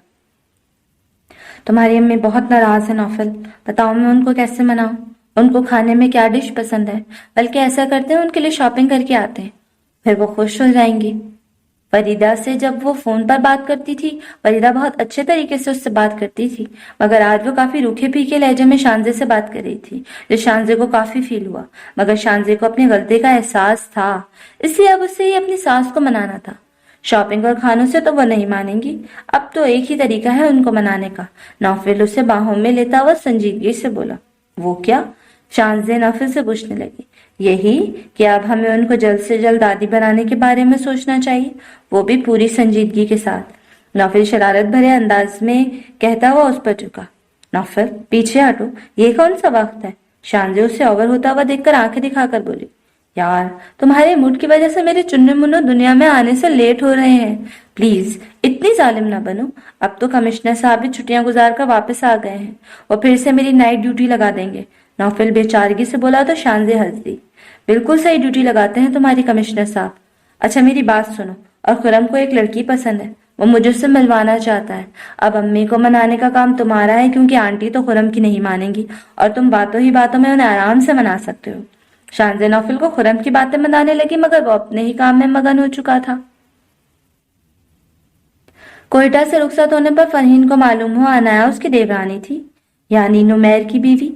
تمہاری امی بہت ناراض ہے نوفل، بتاؤ میں ان کو کیسے مناؤں؟ ان کو کھانے میں کیا ڈش پسند ہے؟ بلکہ ایسا کرتے ہیں ان کے لیے شاپنگ کر کے آتے ہیں، پھر وہ خوش ہو جائیں گی۔ فریدہ سے جب وہ فون پر بات کرتی تھی، فریدہ بہت اچھے طریقے سے اس سے بات کرتی تھی، مگر آج وہ کافی روکھے پھیکے لہجے میں شانزے سے بات کر رہی تھی، جو شانزے کو کافی فیل ہوا، مگر شانزے کو اپنی غلطی کا احساس تھا، اس لیے اب اسے ہی اپنی ساس کو منانا تھا۔ شاپنگ اور کھانوں سے تو وہ نہیں مانیں گی، اب تو ایک ہی طریقہ ہے ان کو منانے کا۔ نوفل اسے باہوں میں لیتا ہوا سنجیدگی سے بولا۔ وہ کیا؟ شانزے نوفل سے پوچھنے لگی۔ یہی کہ اب ہمیں ان کو جلد سے جلد دادی بنانے کے بارے میں سوچنا چاہیے، وہ بھی پوری سنجیدگی کے ساتھ۔ نوفل شرارت بھرے انداز میں کہتا ہوا اس پر جھکا۔ نوفل پیچھے ہٹو، یہ کون سا وقت ہے؟ شانزے اسے اوور ہوتا ہوا دیکھ کر آنکھیں دکھا کر بولی۔ یار تمہارے موڈ کی وجہ سے میرے چننے منو دنیا میں آنے سے لیٹ ہو رہے ہیں، پلیز اتنی ظالم نہ بنو۔ اب تو کمشنر صاحب بھی چھٹیاں گزار کر واپس آ گئے ہیں، وہ پھر سے میری نائٹ ڈیوٹی لگا دیں گے۔ نوفل بے چارگی سے بولا تو شانزے ہنس دی۔ بالکل صحیح ڈیوٹی لگاتے ہیں تمہاری کمشنر صاحب۔ اچھا میری بات سنو، اور خرم کو ایک لڑکی پسند ہے، وہ مجھے اس سے ملوانا چاہتا ہے۔ اب امی کو منانے کا کام تمہارا ہے، کیونکہ آنٹی تو خرم کی نہیں مانیں گی، اور تم باتوں ہی باتوں میں انہیں آرام سے منا سکتے ہو۔ شانزے نوفل کو خرم کی باتیں منانے لگی، مگر وہ اپنے ہی کام میں مگن ہو چکا تھا۔ کوئٹہ سے رخصت ہونے پر فرحین کو معلوم ہوا عنایا اس کی دیورانی تھی، یعنی نمیر کی بیوی،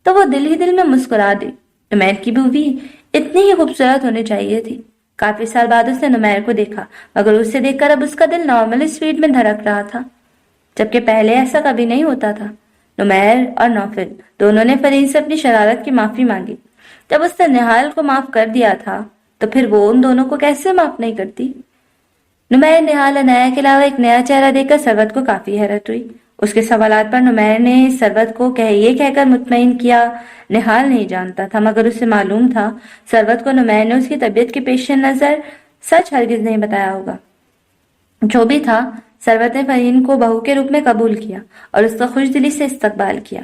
تو وہ دل ہی دل میں مسکرا دی۔ نمیر کی بیوی اتنی ہی خوبصورت ہونی چاہیے تھی۔ کافی سال بعد اس نے نمیر کو دیکھا، مگر اسے دیکھ کر اب اس کا دل نارمل سپیڈ میں دھڑک رہا تھا، جبکہ پہلے ایسا کبھی نہیں ہوتا تھا۔ نمیر اور نوفل دونوں نے فرحین سے اپنی شرارت کی معافی مانگی۔ جب اس نے نہال کو معاف کر دیا تھا تو پھر وہ ان دونوں کو کیسے معاف نہیں کرتی؟ نمیر، نہال، عنایا کے علاوہ ایک نیا چہرہ دیکھ کر سرورت کو کافی حیرت ہوئی۔ اس کے سوالات پر نمیر نے سرورت کو یہ کہہ کر مطمئن کیا نہال نہیں جانتا تھا، مگر اسے معلوم تھا سرورت کو نمیر نے اس کی طبیعت کے پیش نظر سچ ہرگز نہیں بتایا ہوگا۔ جو بھی تھا، سرورت نے فرحین کو بہو کے روپ میں قبول کیا اور اس کا خوش دلی سے استقبال کیا۔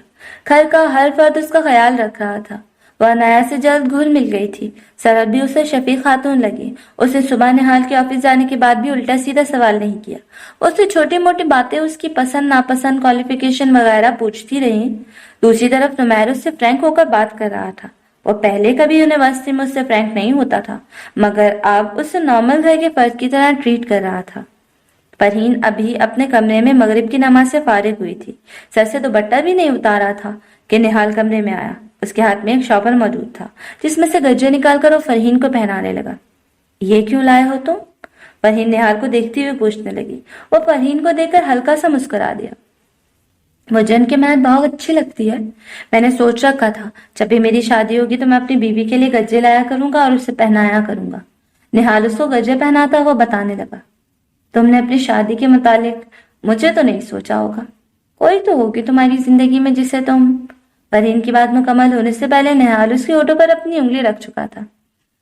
گھر کا ہر فرد اس کا خیال رکھ رہا تھا۔ وہ عنایا سے جلد گھل مل گئی تھی۔ سرورت بھی اسے شفیق خاتون لگی۔ اس نے صبح نہال کے آفس جانے کے بعد بھی الٹا سیدھا سوال نہیں کیا۔ اس سے چھوٹی موٹی باتیں، اس کی پسند ناپسند، کوالیفیکیشن وغیرہ پوچھتی رہی۔ دوسری طرف نمیر اس سے فرینک ہو کر بات کر رہا تھا۔ وہ پہلے کبھی یونیورسٹی میں اس سے فرینک نہیں ہوتا تھا، مگر اب اسے نارمل گھر کے فرد کی طرح ٹریٹ کر رہا تھا۔ فرحین ابھی اپنے کمرے میں مغرب کی نماز سے فارغ ہوئی تھی۔ سر سے دوپٹہ بھی نہیں اتارا تھا کہ نہال کمرے میں آیا۔ اس کے ہاتھ میں ایک شاپر موجود تھا، جس میں سے گجے نکال کر وہ فرحین کو پہنانے لگا۔ یہ کیوں لائے ہو تم؟ فرحین نہال کو دیکھتی ہوئے پوچھنے لگی۔ وہ فرحین کو دیکھ کر ہلکا سا مسکرا دیا۔ وہ جن کے محنت بہت اچھی لگتی ہے۔ میں نے سوچ رکھا تھا جب بھی میری شادی ہوگی تو میں اپنی بیوی کے لیے گجے لایا کروں گا اور اسے پہنایا کروں گا۔ نہال اس کو گجے پہناتا وہ بتانے لگا۔ تم نے اپنی شادی کے متعلق مجھے تو نہیں سوچا ہوگا، کوئی تو ہوگی تمہاری زندگی میں جسے تم… فرحین کی بات مکمل ہونے سے پہلے نہال اس کی ہونٹوں پر اپنی انگلی رکھ چکا تھا۔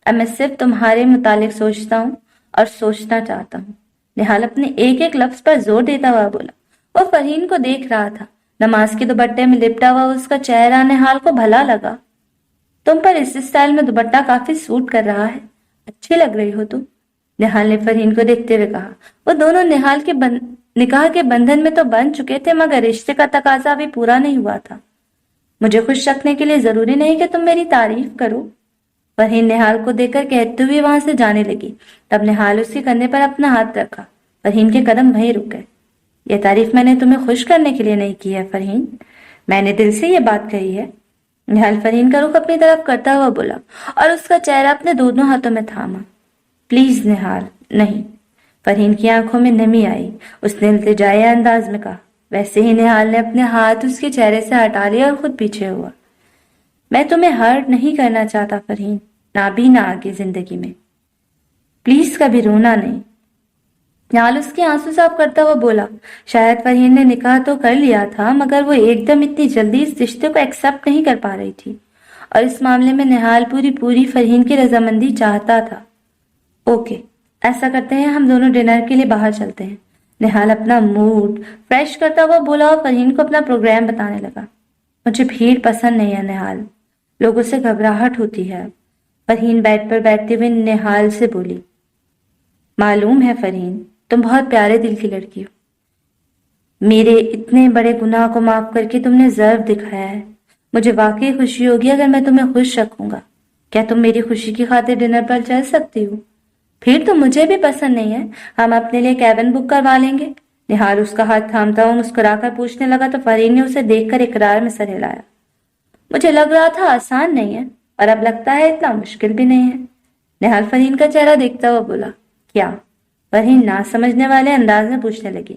اب میں صرف تمہارے متعلق سوچتا ہوں اور سوچنا چاہتا ہوں، نہال اپنے ایک ایک لفظ پر زور دیتا ہوا بولا۔ وہ فرحین کو دیکھ رہا تھا۔ نماز کے دوپٹے میں لپٹا ہوا اس کا چہرہ نہال کو بھلا لگا۔ تم پر اس سٹائل میں دوپٹہ کافی سوٹ کر رہا ہے، اچھی لگ رہی ہو تم، نہال نے فرحین کو دیکھتے ہوئے کہا۔ وہ دونوں نہال کے نکاح کے بندھن میں تو بن چکے تھے، مگر رشتے کا تقاضا بھی پورا نہیں ہوا تھا۔ مجھے خوش رکھنے کے لیے ضروری نہیں کہ تم میری تعریف کرو، فرحین نہال کو دیکھ کر کہتے ہوئے وہاں سے جانے لگی۔ تب نہال اس کے کندھے پر اپنا ہاتھ رکھا۔ فرحین کے قدم وہیں رک گئے۔ یہ تعریف میں نے تمہیں خوش کرنے کے لیے نہیں کی ہے فرحین، میں نے دل سے یہ بات کہی ہے۔ نہال فرین کا رخ اپنی طرف کرتا ہوا بولا اور اس کا چہرہ اپنے دونوں ہاتھوں میں تھاما۔ پلیز نہال، نہیں۔ فرین کی آنکھوں میں نمی آئی۔ اس نے التجائیہ انداز میں کہا۔ ویسے ہی نہال نے اپنے ہاتھ اس کے چہرے سے ہٹا لیا اور خود پیچھے ہوا۔ میں تمہیں ہرٹ نہیں کرنا چاہتا فرین، نہ بھی نہ آگے زندگی میں۔ پلیز کبھی رونا نہیں۔ نہال اس کے آنسو صاف کرتا ہوا بولا۔ شاید فرین نے نکاح تو کر لیا تھا مگر وہ ایک دم اتنی جلدی اس رشتے کو ایکسپٹ نہیں کر پا رہی تھی، اور اس معاملے میں نہال پوری فرین کی رضامندی چاہتا تھا۔ اوکے، ایسا کرتے ہیں، ہم دونوں ڈنر کے لیے باہر چلتے ہیں۔ نہال اپنا موڈ فریش کرتا ہوا بولا اور فرین کو اپنا پروگرام بتانے لگا۔ مجھے بھیڑ پسند نہیں ہے نہال، لوگوں سے گھبراہٹ ہوتی ہے۔ فرین بیڈ پر بیٹھتے ہوئے نہال سے بولی۔ معلوم ہے فرین، تم بہت پیارے دل کی لڑکی ہو۔ میرے اتنے بڑے گناہ کو معاف کر کے تم نے ضرور دکھایا ہے۔ مجھے واقعی خوشی ہوگی اگر میں تمہیں خوش رکھوں گا۔ کیا تم میری خوشی کی خاطر ڈنر پر چل سکتی ہو؟ پھر تو مجھے بھی پسند نہیں ہے، ہم اپنے لیے کیبن بک کروا لیں گے۔ نہال اس کا ہاتھ تھامتا ہوا مسکرا کر پوچھنے لگا تو فرین نے اسے دیکھ کر اقرار میں سر ہلایا۔ مجھے لگ رہا تھا آسان نہیں ہے، اور اب لگتا ہے اتنا مشکل بھی نہیں ہے۔ نہال فرین کا چہرہ دیکھتا ہوا بولا۔ کیا؟ فرین نہ سمجھنے والے انداز میں پوچھنے لگی۔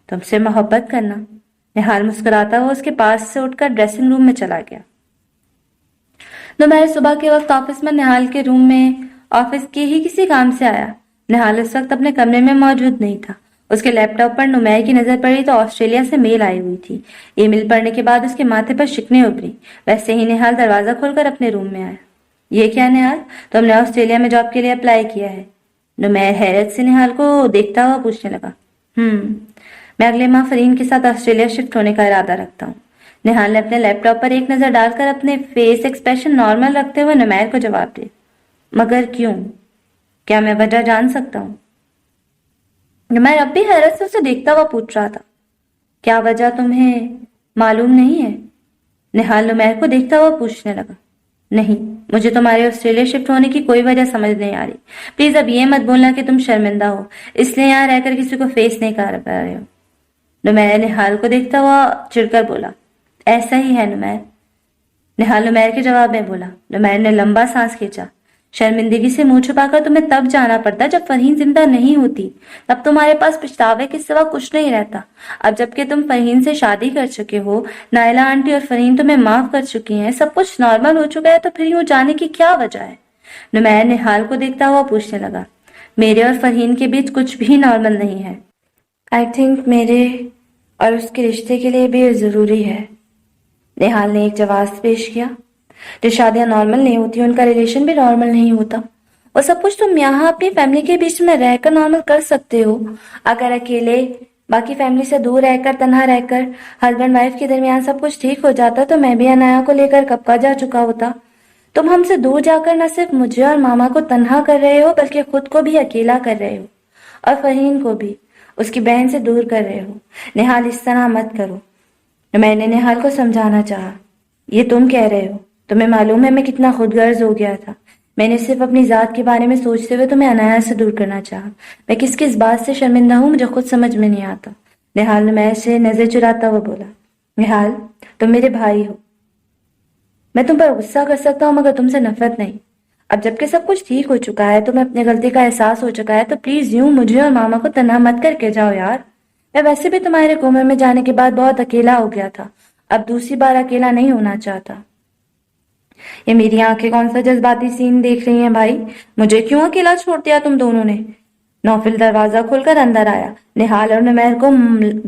تم سے محبت کرنا۔ نہال مسکراتا ہوا اس کے پاس سے اٹھ کر ڈریسنگ روم میں چلا گیا۔ دوپہر صبح کے وقت آفس میں نہال کے روم میں آفس کے ہی کسی کام سے آیا۔ نہال اس وقت اپنے کمرے میں موجود نہیں تھا۔ اس کے لیپ ٹاپ پر نمیر کی نظر پڑی تو آسٹریلیا سے میل آئی ہوئی تھی۔ ای میل پڑھنے کے بعد اس کے ماتھے پر شکنیں ابھری۔ ویسے ہی نہال دروازہ کھول کر اپنے روم میں آیا۔ یہ کیا نہال، تم نے آسٹریلیا میں جاب کے لیے اپلائی کیا ہے؟ نمیر حیرت سے نہال کو دیکھتا ہوا پوچھنے لگا۔ میں اگلے ماہ فرین کے ساتھ آسٹریلیا شفٹ ہونے کا ارادہ رکھتا ہوں۔ نہال نے اپنے لیپ ٹاپ پر ایک نظر ڈال کر اپنے فیس ایکسپریشن نارمل رکھتے ہوئے نمیر کو جواب دیا۔ مگر کیوں؟ کیا میں وجہ جان سکتا ہوں؟ نمیر اب بھی حیرت سے اسے دیکھتا ہوا پوچھ رہا تھا۔ کیا وجہ تمہیں معلوم نہیں ہے؟ نہال نمیر کو دیکھتا ہوا پوچھنے لگا۔ نہیں، مجھے تمہارے آسٹریلیا شفٹ ہونے کی کوئی وجہ سمجھ نہیں آ رہی۔ پلیز اب یہ مت بولنا کہ تم شرمندہ ہو، اس لیے یہاں رہ کر کسی کو فیس نہیں کر پا رہے ہو۔ نمیر نہال کو دیکھتا ہوا چڑھ کر بولا۔ ایسا ہی ہے نمیر، نہال نمیر کے جواب میں بولا۔ نمیر نے لمبا سانس کھینچا۔ شرمندگی سے منہ چھپا کر تمہیں تب جانا پڑتا جب فرین زندہ نہیں ہوتی، تب تمہارے پاس پچھتاوے کے سوا کچھ نہیں رہتا۔ اب جبکہ تم فرین سے شادی کر چکے ہو، نائلہ آنٹی اور فرین تمہیں معاف کر چکی ہیں، سب کچھ نارمل ہو چکا ہے، تو پھر یوں جانے کی کیا وجہ ہے؟ نمیر نہال کو دیکھتا ہوا پوچھنے لگا۔ میرے اور فرین کے بیچ کچھ بھی نارمل نہیں ہے۔ آئی تھنک میرے اور اس کے رشتے کے لیے بھی ضروری ہے۔ نہال نے ایک جواز پیش کیا۔ جو شادیاں نارمل نہیں ہوتی ان کا ریلیشن بھی نارمل نہیں ہوتا۔ وہ سب کچھ تم یہاں اپنی فیملی کے بیچ میں رہ کر نارمل کر سکتے ہو۔ اگر اکیلے باقی فیملی سے دور رہ کر، تنہا رہ کر ہسبینڈ وائف کے درمیان سب کچھ ٹھیک ہو جاتا تو میں بھی انایا کو لے کر کب کا جا چکا ہوتا۔ تم ہم سے دور جا کر نہ صرف مجھے اور ماما کو تنہا کر رہے ہو بلکہ خود کو بھی اکیلا کر رہے ہو، اور فرین کو بھی اس کی بہن سے دور کر رہے ہو۔ نہال اس طرح مت کرو۔ میں نے نہال کو سمجھانا چاہا۔ یہ تم کہہ رہے ہو، تمہیں معلوم ہے میں کتنا خود غرض ہو گیا تھا۔ میں نے صرف اپنی ذات کے بارے میں سوچتے ہوئے تمہیں انایا سے دور کرنا چاہا۔ میں کس بات سے شرمندہ ہوں مجھے خود سمجھ میں نہیں آتا۔ نہال نے میں سے نظر چراتا ہوا بولا۔ نہال، تم میرے بھائی ہو، میں تم پر غصہ کر سکتا ہوں مگر تم سے نفرت نہیں۔ اب جبکہ سب کچھ ٹھیک ہو چکا ہے، تمہیں اپنی غلطی کا احساس ہو چکا ہے، تو پلیز یوں مجھے اور ماما کو تنہا مت کر کے جاؤ یار۔ میں ویسے بھی تمہارے کومے میں جانے کے بعد بہت اکیلا ہو گیا تھا، اب دوسری بار اکیلا نہیں ہونا چاہتا۔ یہ میری آنکھیں کون سا جذباتی سین دیکھ رہی ہیں بھائی؟ مجھے کیوں اکیلا چھوڑ دیا تم دونوں نے؟ نوفل دروازہ کھول کر اندر آیا۔ نہال اور نمیر کو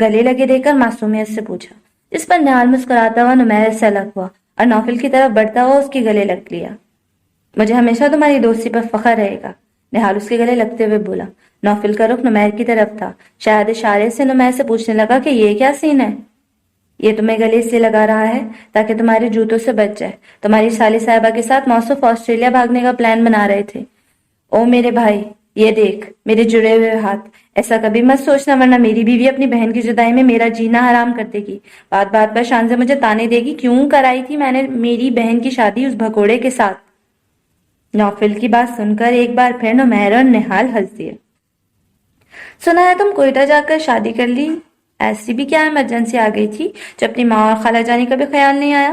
گلے لگے دیکھ کر معصومیت سے پوچھا، جس پر نہال مسکراتا ہوا نمیر سے الگ ہوا اور نوفل کی طرف بڑھتا ہوا اس کے گلے لگ لیا۔ مجھے ہمیشہ تمہاری دوستی پر فخر رہے گا، نہال اس کے گلے لگتے ہوئے بولا۔ نوفل کا رخ نمیر کی طرف تھا، شاید اشارے سے نمیر سے پوچھنے لگا کہ یہ کیا سین ہے؟ یہ تمہیں گلے سے لگا رہا ہے تاکہ تمہارے جوتوں سے بچ جائے۔ تمہاری سالی صاحبہ کے ساتھ موصوف آسٹریلیا بھاگنے کا پلان بنا رہے تھے۔ او میرے بھائی، یہ دیکھ میرے جڑے ہوئے ہاتھ، ایسا کبھی مت سوچنا ورنہ میری بیوی اپنی بہن کی جدائی میں میرا جینا حرام کر دے گی۔ بات بات پر شان سے مجھے تانے دے گی، کیوں کرائی تھی میں نے میری بہن کی شادی اس بھگوڑے کے ساتھ؟ نوفل کی بات سن کر ایک بار پھر نمیر اور نہال ہنس دیے۔ سنا ہے تم کوئٹہ جا کر شادی کر لی؟ ایسی بھی کیا ایمرجنسی آ گئی تھی جو اپنی ماں اور خالہ جانی کا بھی خیال نہیں آیا؟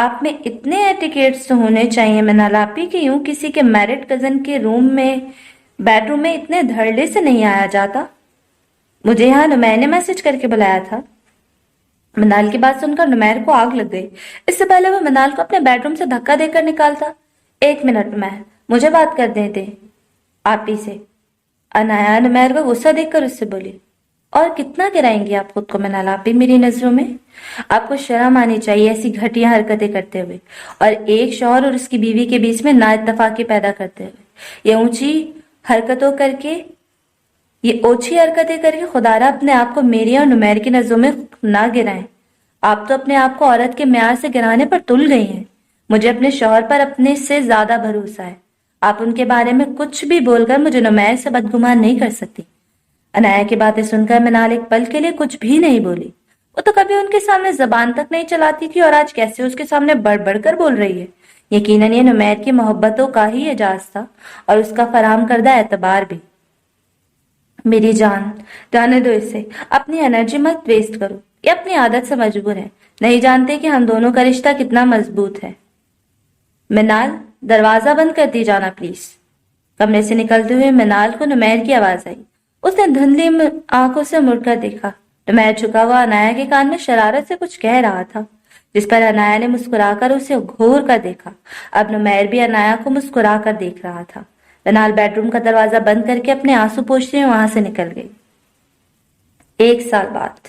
آپ میں اتنے ایٹیکیٹس تو ہونے چاہیے منال آپی کہ یوں کسی کے میرڈ کزن کے بیڈ روم میں اتنے دھڑلے سے نہیں آیا جاتا۔ مجھے یہاں نمیر نے میسج کر کے بلایا تھا۔ منال کی بات سن کر نمیر کو آگ لگ گئی۔ اس سے پہلے وہ منال کو اپنے بیڈ روم سے دھکا دے کر نکالتا۔ ایک منٹ نمیر، مجھے بات کر دیں آپی سے۔ انایا نمیر کا غصہ دیکھ کر اس سے بولی، اور کتنا گرائیں گی آپ خود کو منال آپی میری نظروں میں؟ آپ کو شرم آنی چاہیے ایسی گھٹیا حرکتیں کرتے ہوئے، اور ایک شوہر اور اس کی بیوی کے بیچ میں نا اتفاقی پیدا کرتے ہوئے۔ یہ اوچھی حرکتیں کر کے خدارا اپنے آپ کو میری اور نمیر کی نظروں میں نہ گرائیں۔ آپ تو اپنے آپ کو عورت کے معیار سے گرانے پر تل گئی ہیں۔ مجھے اپنے شوہر پر اپنے سے زیادہ بھروسہ ہے۔ آپ ان کے بارے میں کچھ بھی بول کر مجھے نمیر سے بدگمان نہیں کر سکتی۔ انایا کی باتیں سن کر منال ایک پل کے لیے کچھ بھی نہیں بولی۔ وہ تو کبھی ان کے سامنے زبان تک نہیں چلاتی تھی، اور آج کیسے اس کے سامنے بڑھ بڑھ کر بول رہی ہے۔ یقیناً یہ نمیر کی محبتوں کا ہی اعجاز تھا، اور اس کا فراہم کردہ اعتبار بھی۔ میری جان، جانے دو اسے، اپنی انرجی مت ویسٹ کرو۔ یہ اپنی عادت سے مجبور ہے، نہیں جانتے کہ ہم دونوں کا رشتہ کتنا مضبوط ہے۔ منال، دروازہ بند کر دی جانا پلیز۔ کمرے سے نکلتے ہوئے منال کو نمیر کی آواز آئی۔ اس نے دھندلی آنکھوں سے مڑ کر دیکھا۔ نمیر جھکا ہوا انایا کے کان میں شرارت سے کچھ کہہ رہا تھا، جس پر انایا نے مسکرا کر اسے گھور کر دیکھا۔ اب نمیر بھی انایا کو مسکرا کر دیکھ رہا تھا۔ منال بیڈ روم کا دروازہ بند کر کے اپنے آنسو پوچھتے ہوئے وہاں سے نکل گئی۔ 1 سال بعد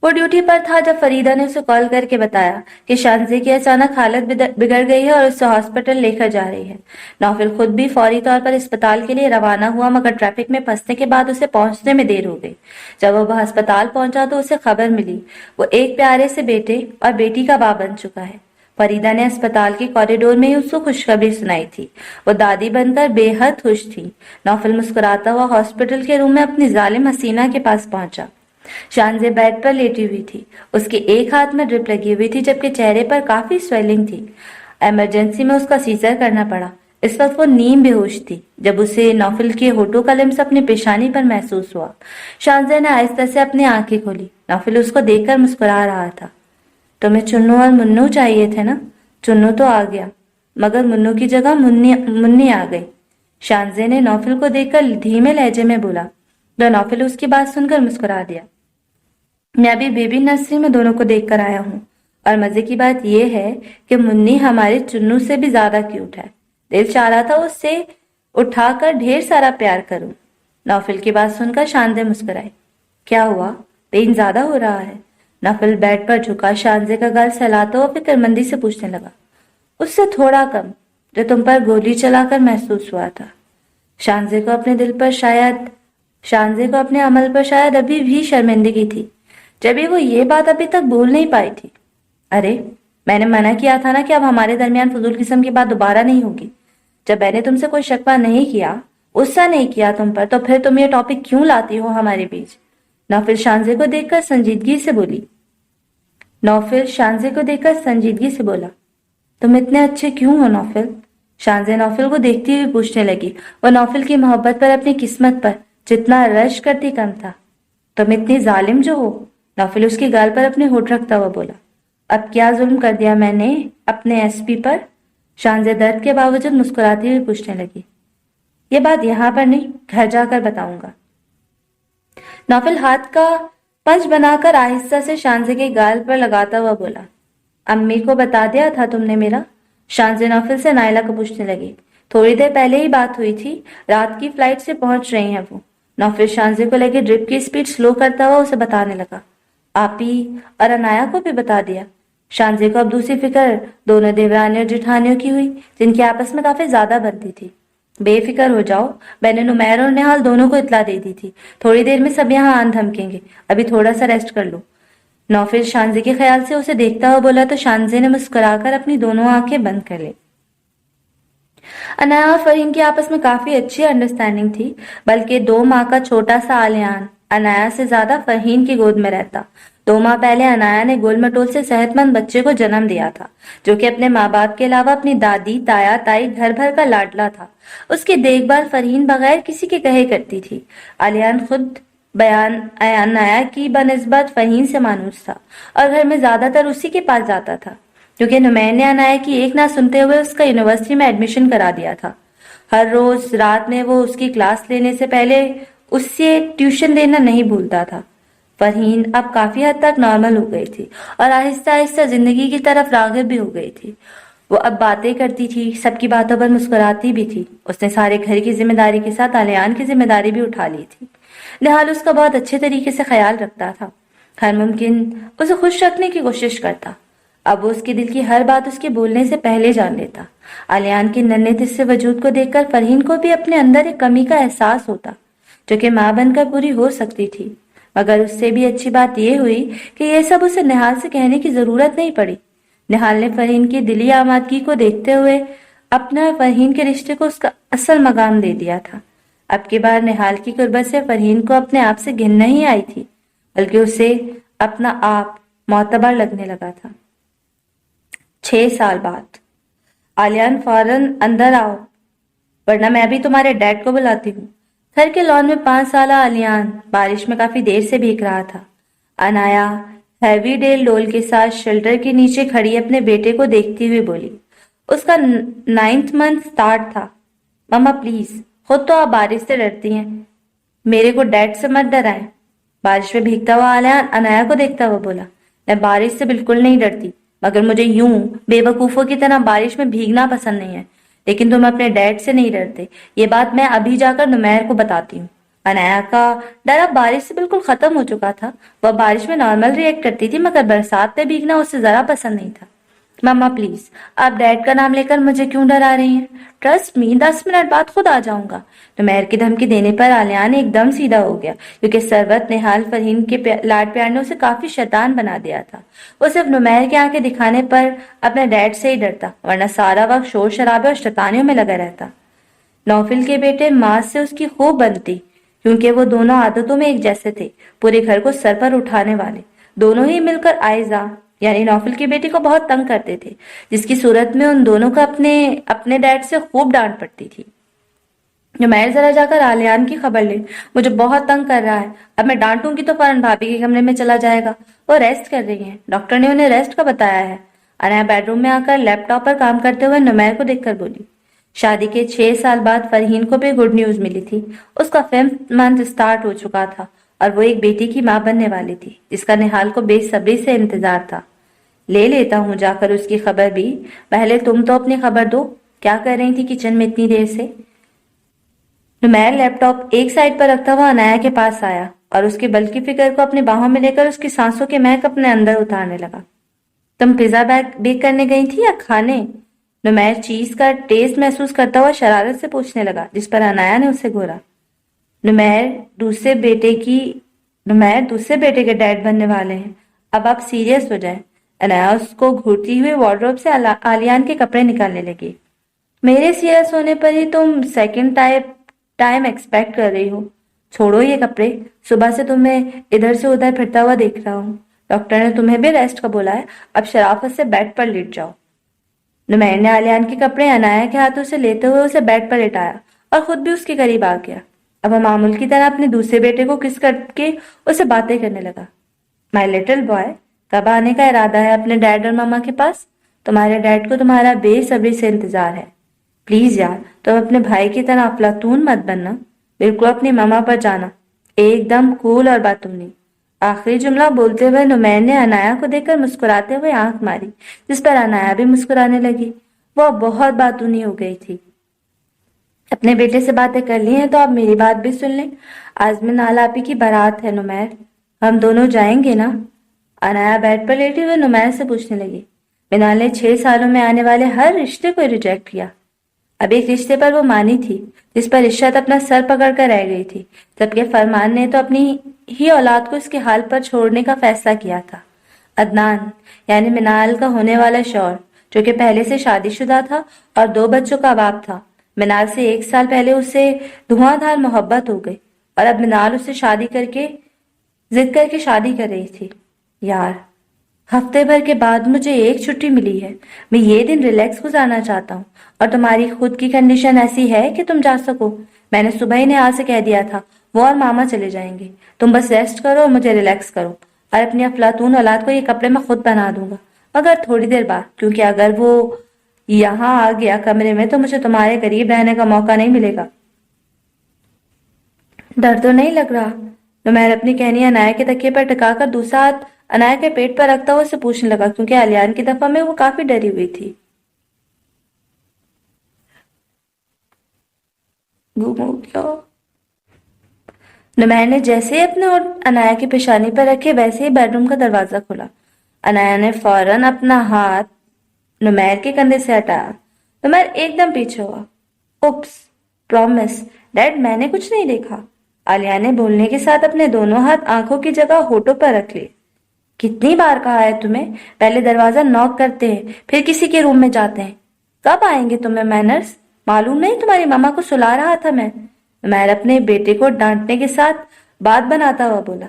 وہ ڈیوٹی پر تھا جب فریدہ نے اسے کال کر کے بتایا کہ شانزے کی اچانک حالت بگڑ گئی ہے اور اسے ہاسپٹل لے کر جا رہی ہے۔ نوفل خود بھی فوری طور پر اسپتال کے لیے روانہ ہوا، مگر ٹریفک میں پھنسنے کے بعد اسے پہنچنے میں دیر ہو گئی۔ جب وہ ہسپتال پہنچا تو اسے خبر ملی وہ ایک پیارے سے بیٹے اور بیٹی کا باپ بن چکا ہے۔ فریدہ نے اسپتال کے کوریڈور میں ہی اس کو خوشخبری سنائی تھی۔ وہ دادی بن کر بے حد خوش تھی۔ نوفل مسکراتا ہوا ہاسپٹل کے روم میں اپنی ظالم حسینہ کے پاس پہنچا۔ شانزے بیڈ پر لیٹی ہوئی تھی۔ اس کے ایک ہاتھ میں ڈرپ لگی ہوئی تھی، جبکہ چہرے پر کافی سویلنگ تھی۔ ایمرجنسی میں اس کا سیزر کرنا پڑا۔ اس وقت وہ نیم بے ہوش تھی جب اسے نوفل کے ہونٹوں کا لمس اپنی پیشانی پر محسوس ہوا۔ شانزے نے آہستہ سے اپنی آنکھیں کھولی۔ نوفل اس کو دیکھ کر مسکرا رہا تھا۔ تمہیں چنو اور منو چاہیے تھے نا؟ چنو تو آ گیا، مگر منو کی جگہ منی آ گئی۔ شانزے نے نوفل کو دیکھ کر دھیمے لہجے میں بولا، تو نوفل اس کی بات سن کر مسکرا دیا۔ میں ابھی بیبی نرسری میں دونوں کو دیکھ کر آیا ہوں، اور مزے کی بات یہ ہے کہ منی ہمارے چنو سے بھی زیادہ کیوٹ ہے۔ دل چاہ رہا تھا اس سے اٹھا کر ڈھیر سارا پیار کروں۔ نوفل کی بات سن کر شانزے مسکرائے۔ کیا ہوا؟ پین زیادہ ہو رہا ہے؟ نوفل بیڈ پر جھکا شانزے کا گال سہلاتا ہوا فکر مندی سے پوچھنے لگا۔ اس سے تھوڑا کم، جو تم پر گولی چلا کر محسوس ہوا تھا۔ شانزے کو اپنے عمل پر شاید ابھی بھی شرمندگی تھی، جبھی وہ یہ بات ابھی تک بھول نہیں پائی تھی۔ ارے، میں نے منع کیا تھا نا کہ اب ہمارے درمیان فضول قسم کی بات دوبارہ نہیں ہوگی۔ جب میں نے تم سے کوئی شکوہ نہیں کیا، غصہ نہیں کیا تم پر، تو پھر تم یہ ٹاپک کیوں لاتی ہو ہمارے بیچ؟ نوفل شانزے کو دیکھ کر سنجیدگی سے بولا۔ تم اتنے اچھے کیوں ہو نوفل؟ شانزے نوفل کو دیکھتی ہوئی پوچھنے لگی۔ وہ نوفل کی محبت پر، اپنی قسمت پر جتنا رشک کرتی کم تھا۔ تم اتنی ظالم جو ہو، نوفل اس کی گال پر اپنے ہونٹ رکھتا ہوا بولا۔ اب کیا ظلم کر دیا میں نے اپنے ایس پی پر؟ شانزے درد کے باوجود مسکراتی ہوئی پوچھنے لگی۔ یہ بات یہاں پر نہیں، گھر جا کر بتاؤں گا۔ نوفل ہاتھ کا پنچ بنا کر آہستہ سے شانزے کے گال پر لگاتا ہوا بولا۔ امی کو بتا دیا تھا تم نے میرا؟ شانزے نوفل سے نائلہ کو پوچھنے لگی۔ تھوڑی دیر پہلے ہی بات ہوئی تھی، رات کی فلائٹ سے پہنچ رہی ہیں وہ۔ نوفل شانزے کو لگے ڈرپ کی سپیڈ سلو کرتا ہوا اسے بتانے لگا۔ آپی اور انایا کو بھی بتا دیا۔ شانزے کو اب دوسری فکر دونوں دیورانی اور جٹھانیوں کی ہوئی، جن کی آپس میں کافی زیادہ بنتی تھی۔ بے فکر ہو جاؤ، میں نے نمیر اور نہال دونوں کو اطلاع دے دی تھی۔ تھوڑی دیر میں سب یہاں آن دھمکیں گے، ابھی تھوڑا سا ریسٹ کر لو۔ نوفل شانزے کے خیال سے اسے دیکھتا ہوا بولا تو شانزے نے مسکرا کر اپنی دونوں آنکھیں بند کر لی۔ انایا اور فرحین کی آپس میں کافی اچھی انڈرسٹینڈنگ تھی، بلکہ 2 ماہ کا چھوٹا سا آلیان انایا سے زیادہ فرحین کی گود میں رہتا۔ 2 ماہ پہلے انایا نے گول مٹول سے صحت مند بچے کو جنم دیا تھا، جو کہ اپنے ماں باپ کے علاوہ اپنی دادی، تایا، تائی گھر بھر کا لاڈلا تھا۔ اس کی دیکھ بھال فرحین بغیر کسی کے کہے کرتی تھی۔ آلیان خود انایا کی بنسبت فرحین سے مانوس تھا، اور گھر میں زیادہ تر اسی کے پاس جاتا تھا۔ کیونکہ نمیر نے عنایا کی ایک نہ سنتے ہوئے اس کا یونیورسٹی میں ایڈمیشن کرا دیا تھا۔ ہر روز رات میں وہ اس کی کلاس لینے سے پہلے اس سے ٹیوشن دینا نہیں بھولتا تھا۔ فرحین اب کافی حد تک نارمل ہو گئی تھی اور آہستہ آہستہ زندگی کی طرف راغب بھی ہو گئی تھی۔ وہ اب باتیں کرتی تھی، سب کی باتوں پر مسکراتی بھی تھی۔ اس نے سارے گھر کی ذمہ داری کے ساتھ الیان کی ذمہ داری بھی اٹھا لی تھی۔ نہال اس کا بہت اچھے طریقے سے خیال رکھتا تھا، ہر ممکن اسے خوش رکھنے کی کوشش کرتا۔ اب وہ اس کے دل کی ہر بات اس کے بولنے سے پہلے جان لیتا۔ الیان کے ننھے تسے وجود کو دیکھ کر فرحین کو بھی اپنے اندر ایک کمی کا احساس ہوتا جو کہ ماں بن کر پوری ہو سکتی تھی، مگر اس سے بھی اچھی بات یہ ہوئی کہ یہ سب اسے نہال سے کہنے کی ضرورت نہیں پڑی۔ نہال نے فرحین کی دلی آمادگی کو دیکھتے ہوئے اپنا فرحین کے رشتے کو اس کا اصل مقام دے دیا تھا۔ اب کی بار نہال کی قربت سے فرحین کو اپنے آپ سے گھن نہیں آئی تھی، بلکہ اسے اپنا آپ معتبر لگنے لگا تھا۔ 6 سال بعد الیان فوراً اندر آؤ، ورنہ میں ابھی تمہارے ڈیڈ کو بلاتی ہوں۔ گھر کے لان میں 5 سالہ الیان بارش میں کافی دیر سے بھیگ رہا تھا۔ انایا ہیوی ڈیل ڈول کے ساتھ شیلٹر کے نیچے کھڑی اپنے بیٹے کو دیکھتی ہوئی بولی۔ اس کا 9th منتھ سٹارٹ تھا۔ مما پلیز، خود تو آپ بارش سے ڈرتی ہیں، میرے کو ڈیڈ سے مت ڈرائیں۔ بارش میں بھیگتا ہوا الیان انایا کو دیکھتا ہوا بولا، میں بارش سے بالکل نہیں ڈرتی، مگر مجھے یوں بے وقوفوں کی طرح بارش میں بھیگنا پسند نہیں ہے۔ لیکن تم اپنے ڈیڈ سے نہیں ڈرتے، یہ بات میں ابھی جا کر نمیر کو بتاتی ہوں۔ انایا کا ڈر اب بارش سے بالکل ختم ہو چکا تھا۔ وہ بارش میں نارمل ریئیکٹ کرتی تھی، مگر برسات میں بھیگنا اسے ذرا پسند نہیں تھا۔ مما پلیز، آپ ڈیڈ کا نام لے کر مجھے کیوں ڈرا رہی ہیں؟ ٹرسٹ می، 10 منٹ بعد خود آ جاؤں گا۔ نمیر کی دھمکی دینے پر الیان ایک دم سیدھا ہو گیا، کیونکہ سروت نہال فرحین کے لاڈ پیار نے اسے کافی شیطان بنا دیا تھا۔ وہ صرف نمیر کی آنکھیں دکھانے پر اپنے ڈیڈ سے ہی ڈرتا، ورنہ سارا وقت شور شرابے اور شیطانیوں میں لگا رہتا۔ نوفل کے بیٹے ماں سے اس کی خوب بنتی، کیونکہ وہ دونوں عادتوں میں ایک جیسے تھے، پورے گھر کو سر پر اٹھانے والے۔ دونوں ہی مل کر آئزہ یعنی نوفل کی بیٹی کو بہت تنگ کرتے تھے، جس کی صورت میں ان دونوں کو اپنے ڈیڈ سے خوب ڈانٹ پڑتی تھی۔ نمیر ذرا جا کر الیان کی خبر لے، مجھے بہت تنگ کر رہا ہے، اب میں ڈانٹوں گی تو فوراً بھابھی کے کمرے میں چلا جائے گا، وہ ریسٹ کر رہی ہیں، ڈاکٹر نے انہیں ریسٹ کا بتایا ہے۔ انایا بیڈ روم میں آ کر لیپ ٹاپ پر کام کرتے ہوئے نمیر کو دیکھ کر بولی۔ شادی کے 6 سال بعد فرحین کو بھی گڈ نیوز ملی تھی۔ اس کا 5th منتھ سٹارٹ ہو چکا تھا اور وہ ایک بیٹی کی ماں بننے والی تھی، جس کا نہال کو بے صبری سے انتظار تھا۔ لے لیتا ہوں جا کر اس کی خبر بھی، پہلے تم تو اپنی خبر دو، کیا کر رہی تھی کچن میں اتنی دیر سے؟ نمیر لیپ ٹاپ ایک سائڈ پر رکھتا ہوا انایا کے پاس آیا اور اس کے بلکی فگر کو اپنی باہوں میں لے کر اس کی سانسوں کے مہک اپنے اندر اتارنے لگا۔ تم پیزا بیک کرنے گئی تھی یا کھانے؟ نمیر چیز کا ٹیسٹ محسوس کرتا ہوا شرارت سے پوچھنے لگا، جس پر انایا نے اسے گھورا۔ نمیر دوسرے بیٹے کے ڈیڈ بننے والے ہیں، اب آپ سیریس ہو جائیں۔ انایا اس کو گھورتی ہوئی وارڈروب سے الیان کے کپڑے نکالنے لگی۔ میرے سیریس ہونے پر ہی تم سیکنڈ ٹائم ایکسپیکٹ کر رہی ہو؟ چھوڑو یہ کپڑے، صبح سے تمہیں ادھر سے ادھر پھرتا ہوا دیکھ رہا ہوں۔ ڈاکٹر نے تمہیں بھی ریسٹ کا بولا ہے، اب شرافت سے بیڈ پر لیٹ جاؤ۔ نمیر نے الیان کے کپڑے انایا کے ہاتھوں سے لیتے ہوئے اسے بیڈ پر لٹایا اور خود بھی اس کے قریب آ گیا۔ اب وہ معمول کی طرح اپنے دوسرے بیٹے کو کس کر کے اسے باتیں کرنے لگا۔ مائی لٹل بوائے، کب آنے کا ارادہ ہے اپنے ڈیڈ اور ماما کے پاس؟ تمہارے ڈیڈ کو تمہارا بے صبری سے انتظار ہے۔ پلیز یار، تم اپنے بھائی کی طرح افلاطون مت بننا، بالکل اپنی ماما پر جانا، ایک دم کول اور باتونی۔ آخری جملہ بولتے ہوئے نمیر نے انایا کو دیکھ کر مسکراتے ہوئے آنکھ ماری، جس پر انایا بھی مسکرانے لگی۔ وہ بہت باتونی ہو گئی تھی۔ اپنے بیٹے سے باتیں کر لی ہیں تو آپ میری بات بھی سن لیں۔ آج منال آپی کی بارات ہے نمیر، ہم دونوں جائیں گے نا؟ انایا بیڈ پر لیٹی ہوئے نمیر سے پوچھنے لگی۔ منال نے 6 سالوں میں آنے والے ہر رشتے کو ریجیکٹ کیا۔ اب ایک رشتے پر وہ مانی تھی، جس پر عشرت اپنا سر پکڑ کر رہ گئی تھی، جبکہ فرمان نے تو اپنی ہی اولاد کو اس کے حال پر چھوڑنے کا فیصلہ کیا تھا۔ عدنان یعنی منال کا ہونے والا شوہر، جو کہ پہلے سے شادی شدہ تھا اور 2 بچوں کا باپ تھا، منال سے 1 سال پہلے اسے دھواں دھار محبت ہو گئی اور اب منال اسے ضد کر کے شادی کر رہی تھی۔ یار، ہفتے بھر کے بعد مجھے ایک چھٹی ملی ہے، میں یہ دن ریلیکس گزارنا چاہتا ہوں، اور تمہاری خود کی کنڈیشن ایسی ہے کہ تم جا سکو۔ میں نے صبح ہی نہال سے کہہ دیا تھا، وہ اور ماما چلے جائیں گے، تم بس ریسٹ کرو اور مجھے ریلیکس کرو، اور اپنی افلاطون اولاد کو یہ کپڑے میں خود پہنا دوں گا۔ مگر تھوڑی دیر بعد، کیونکہ اگر وہ یہاں آ گیا کمرے میں تو مجھے تمہارے قریب رہنے کا موقع نہیں ملے گا۔ ڈر تو نہیں لگ رہا؟ نمیر اپنی کہنی عنایا کے تکیے پر ٹکا کر دوسرا ہاتھ عنایا کے پیٹ پر رکھتا ہوا اسے پوچھنے لگا، کیونکہ آلیان کی دفعہ میں وہ کافی ڈری ہوئی تھی۔ گم ہو گیا۔ نمیر نے جیسے ہی اپنے ہونٹ عنایا کی پیشانی پر رکھے ویسے ہی بیڈ روم کا دروازہ کھلا۔ عنایا نے فوراً اپنا ہاتھ نمیر کے کندھے سے ہٹایا۔ نمیر ایک دم پیچھے ہوا۔ اوپس، پرومس ڈیڈ میں نے کچھ نہیں دیکھا۔ آلیہ نے بولنے کے ساتھ اپنے دونوں ہاتھ آنکھوں کی جگہ ہونٹوں پر رکھ لیے۔ کتنی بار کہا ہے تمہیں، پہلے دروازہ نوک کرتے ہیں پھر کسی کے روم میں جاتے ہیں۔ کب آئیں گے تمہیں مینرز؟ معلوم نہیں تمہاری ماما کو سلا رہا تھا میں۔ نمیر اپنے بیٹے کو ڈانٹنے کے ساتھ بات بناتا ہوا بولا۔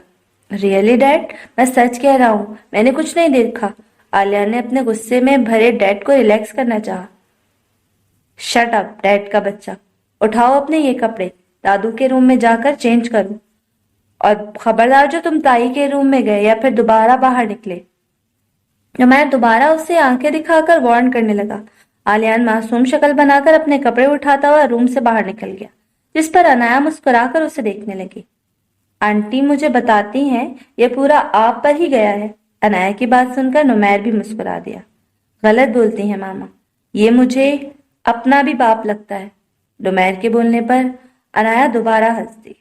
ریئلی ڈیڈ، میں سچ کہہ رہا ہوں، میں نے کچھ نہیں دیکھا۔ آلیہ نے اپنے غصے میں بھرے ڈیڈ کو ریلیکس کرنا چاہا۔ شٹ اپ ڈیڈ کا بچہ، اٹھاؤ اپنے یہ کپڑے، دادو کے روم میں جا کر چینج کرو، اور خبردار جو تم تائی کے روم میں گئے یا پھر دوبارہ باہر نکلے۔ نمیر دوبارہ اسے آنکھیں دکھا کر وارن کرنے لگا۔ آلیان معصوم شکل بنا کر اپنے کپڑے اٹھاتا ہوا روم سے باہر نکل گیا، جس پر عنایا مسکرا کر اسے دیکھنے لگی۔ آنٹی مجھے بتاتی ہیں یہ پورا آپ پر ہی گیا ہے۔ عنایا کی بات سن کر نمیر بھی مسکرا دیا۔ غلط بولتی ہیں ماما، یہ مجھے اپنا بھی باپ لگتا ہے۔ نمیر کے بولنے پر عنایا دوبارہ ہنس دی۔